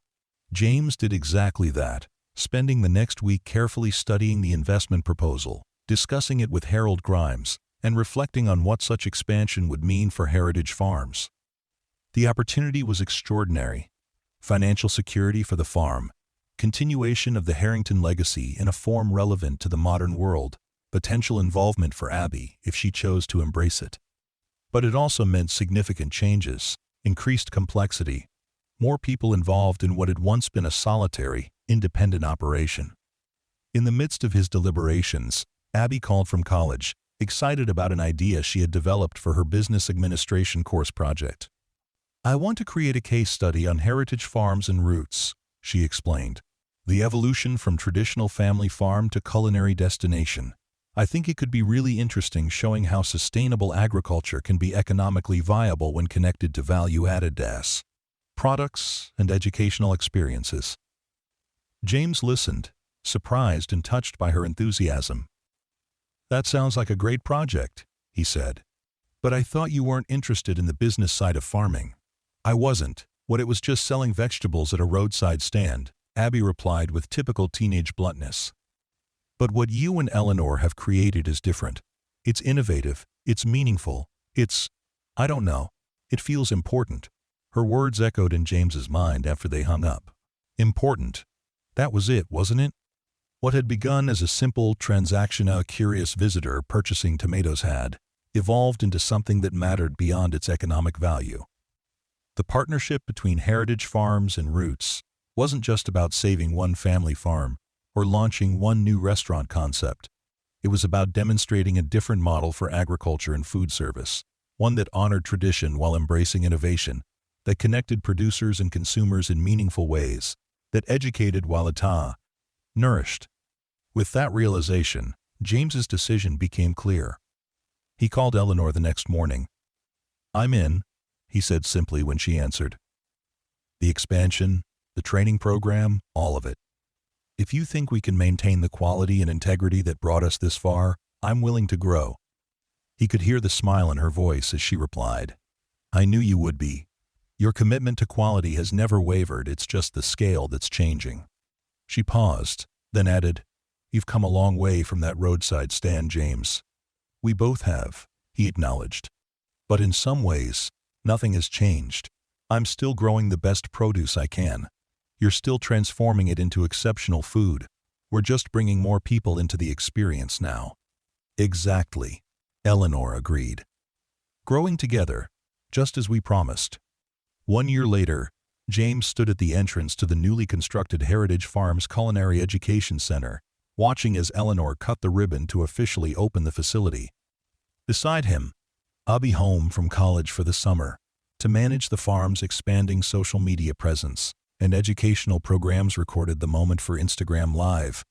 James did exactly that, spending the next week carefully studying the investment proposal, discussing it with Harold Grimes, and reflecting on what such expansion would mean for Heritage Farms. The opportunity was extraordinary. Financial security for the farm, continuation of the Harrington legacy in a form relevant to the modern world, potential involvement for Abby if she chose to embrace it. But it also meant significant changes, increased complexity, more people involved in what had once been a solitary, independent operation. In the midst of his deliberations, Abby called from college, excited about an idea she had developed for her business administration course project. I want to create a case study on Heritage Farms and Roots, she explained. The evolution from traditional family farm to culinary destination. I think it could be really interesting showing how sustainable agriculture can be economically viable when connected to value-added products and educational experiences. James listened, surprised and touched by her enthusiasm. That sounds like a great project, he said. But I thought you weren't interested in the business side of farming. I wasn't. What it was just selling vegetables at a roadside stand, Abby replied with typical teenage bluntness. But what you and Eleanor have created is different. It's innovative, it's meaningful, I don't know, it feels important. Her words echoed in James's mind after they hung up. Important. That was it, wasn't it? What had begun as a simple transaction, a curious visitor purchasing tomatoes, had evolved into something that mattered beyond its economic value. The partnership between Heritage Farms and Roots wasn't just about saving one family farm or launching one new restaurant concept. It was about demonstrating a different model for agriculture and food service, one that honored tradition while embracing innovation, that connected producers and consumers in meaningful ways, that educated while nourished. With that realization, James's decision became clear. He called Eleanor the next morning. "I'm in," he said simply when she answered. "The expansion, the training program, all of it. If you think we can maintain the quality and integrity that brought us this far, I'm willing to grow." He could hear the smile in her voice as she replied, "I knew you would be. Your commitment to quality has never wavered, it's just the scale that's changing." She paused, then added, "You've come a long way from that roadside stand, James." "We both have," he acknowledged. "But in some ways, nothing has changed. I'm still growing the best produce I can. You're still transforming it into exceptional food. We're just bringing more people into the experience now." "Exactly," Eleanor agreed. "Growing together, just as we promised." 1 year later, James stood at the entrance to the newly constructed Heritage Farms Culinary Education Center, watching as Eleanor cut the ribbon to officially open the facility. Beside him, I'll be home from college for the summer to manage the farm's expanding social media presence, and educational programs recorded the moment for Instagram Live,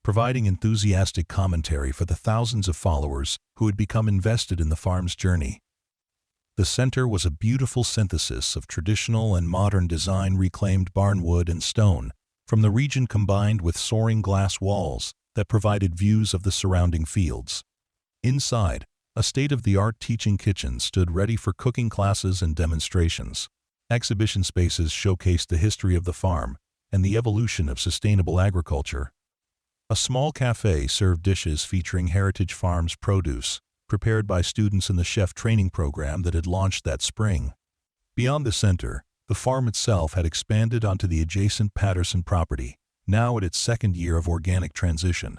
providing enthusiastic commentary for the thousands of followers who had become invested in the farm's journey. The center was a beautiful synthesis of traditional and modern design, reclaimed barnwood and stone from the region combined with soaring glass walls that provided views of the surrounding fields. Inside, a state-of-the-art teaching kitchen stood ready for cooking classes and demonstrations. Exhibition spaces showcased the history of the farm and the evolution of sustainable agriculture. A small cafe served dishes featuring Heritage Farms produce, prepared by students in the chef training program that had launched that spring. Beyond the center, the farm itself had expanded onto the adjacent Patterson property, now at its second year of organic transition.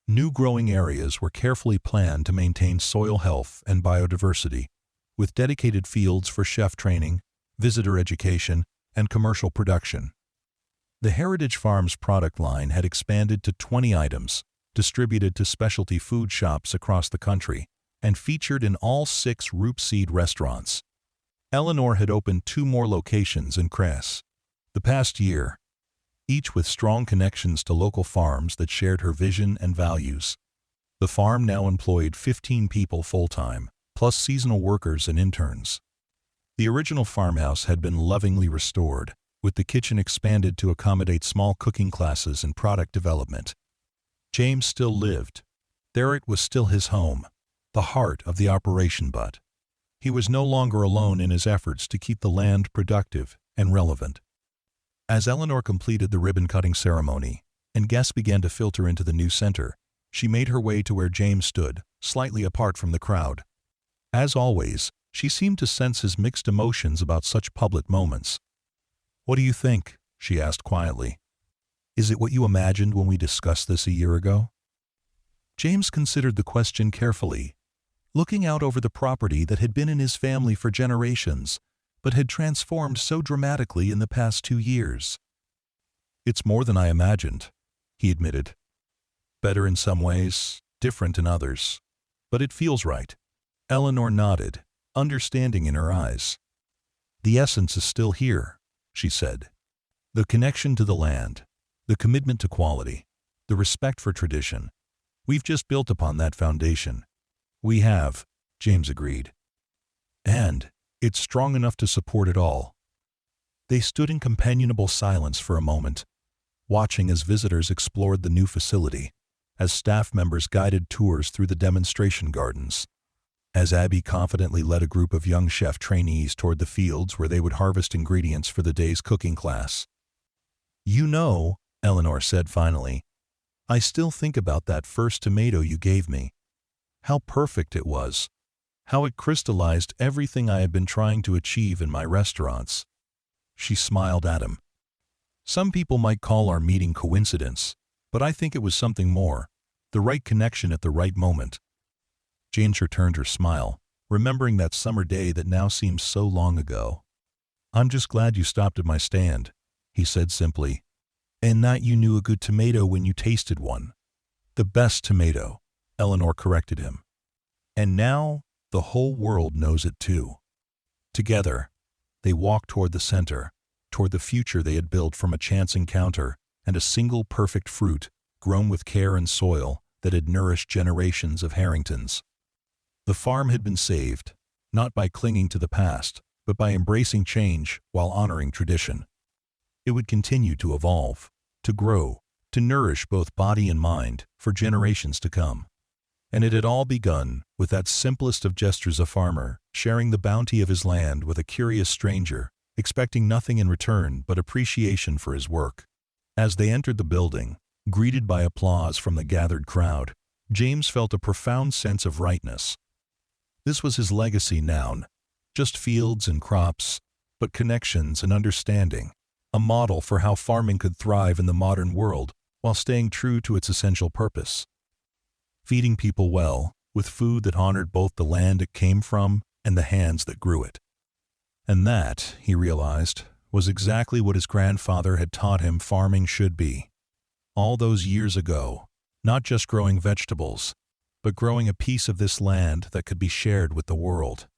New growing areas were carefully planned to maintain soil health and biodiversity, with dedicated fields for chef training, visitor education, and commercial production. The Heritage Farms product line had expanded to 20 items, distributed to specialty food shops across the country, and featured in all 6 Rootseed restaurants. Eleanor had opened 2 more locations in Cress the past year, each with strong connections to local farms that shared her vision and values. The farm now employed 15 people full-time, plus seasonal workers and interns. The original farmhouse had been lovingly restored, with the kitchen expanded to accommodate small cooking classes and product development. James still lived. There it was still his home, the heart of the operation, but he was no longer alone in his efforts to keep the land productive and relevant. As Eleanor completed the ribbon-cutting ceremony and guests began to filter into the new center, she made her way to where James stood, slightly apart from the crowd. As always, she seemed to sense his mixed emotions about such public moments. "What do you think?" she asked quietly. "Is it what you imagined when we discussed this a year ago?" James considered the question carefully, looking out over the property that had been in his family for generations, but had transformed so dramatically in the past 2 years. "It's more than I imagined," he admitted. "Better in some ways, different in others. But it feels right." Eleanor nodded, understanding in her eyes. "The essence is still here," she said. "The connection to the land, the commitment to quality, the respect for tradition. We've just built upon that foundation." "We have," James agreed. "And it's strong enough to support it all." They stood in companionable silence for a moment, watching as visitors explored the new facility, as staff members guided tours through the demonstration gardens, as Abby confidently led a group of young chef trainees toward the fields where they would harvest ingredients for the day's cooking class. "You know," Eleanor said finally, "I still think about that first tomato you gave me. How perfect it was. How it crystallized everything I had been trying to achieve in my restaurants." She smiled at him. "Some people might call our meeting coincidence, But I think it was something more, the right connection at the right moment. James returned her smile, remembering that summer day that now seems so long ago. I'm just glad you stopped at my stand, he said simply, and that you knew a good tomato when you tasted one. The best tomato, Eleanor corrected him. And now, the whole world knows it too. Together, they walked toward the center, toward the future they had built from a chance encounter and a single perfect fruit grown with care and soil that had nourished generations of Harringtons. The farm had been saved, not by clinging to the past, but by embracing change while honoring tradition. It would continue to evolve, to grow, to nourish both body and mind for generations to come. And it had all begun with that simplest of gestures, a farmer sharing the bounty of his land with a curious stranger, expecting nothing in return but appreciation for his work. As they entered the building, greeted by applause from the gathered crowd, James felt a profound sense of rightness. This was his legacy now, just fields and crops, but connections and understanding, a model for how farming could thrive in the modern world while staying true to its essential purpose. Feeding people well, with food that honored both the land it came from and the hands that grew it. And that, he realized, was exactly what his grandfather had taught him farming should be. All those years ago, not just growing vegetables, but growing a piece of this land that could be shared with the world.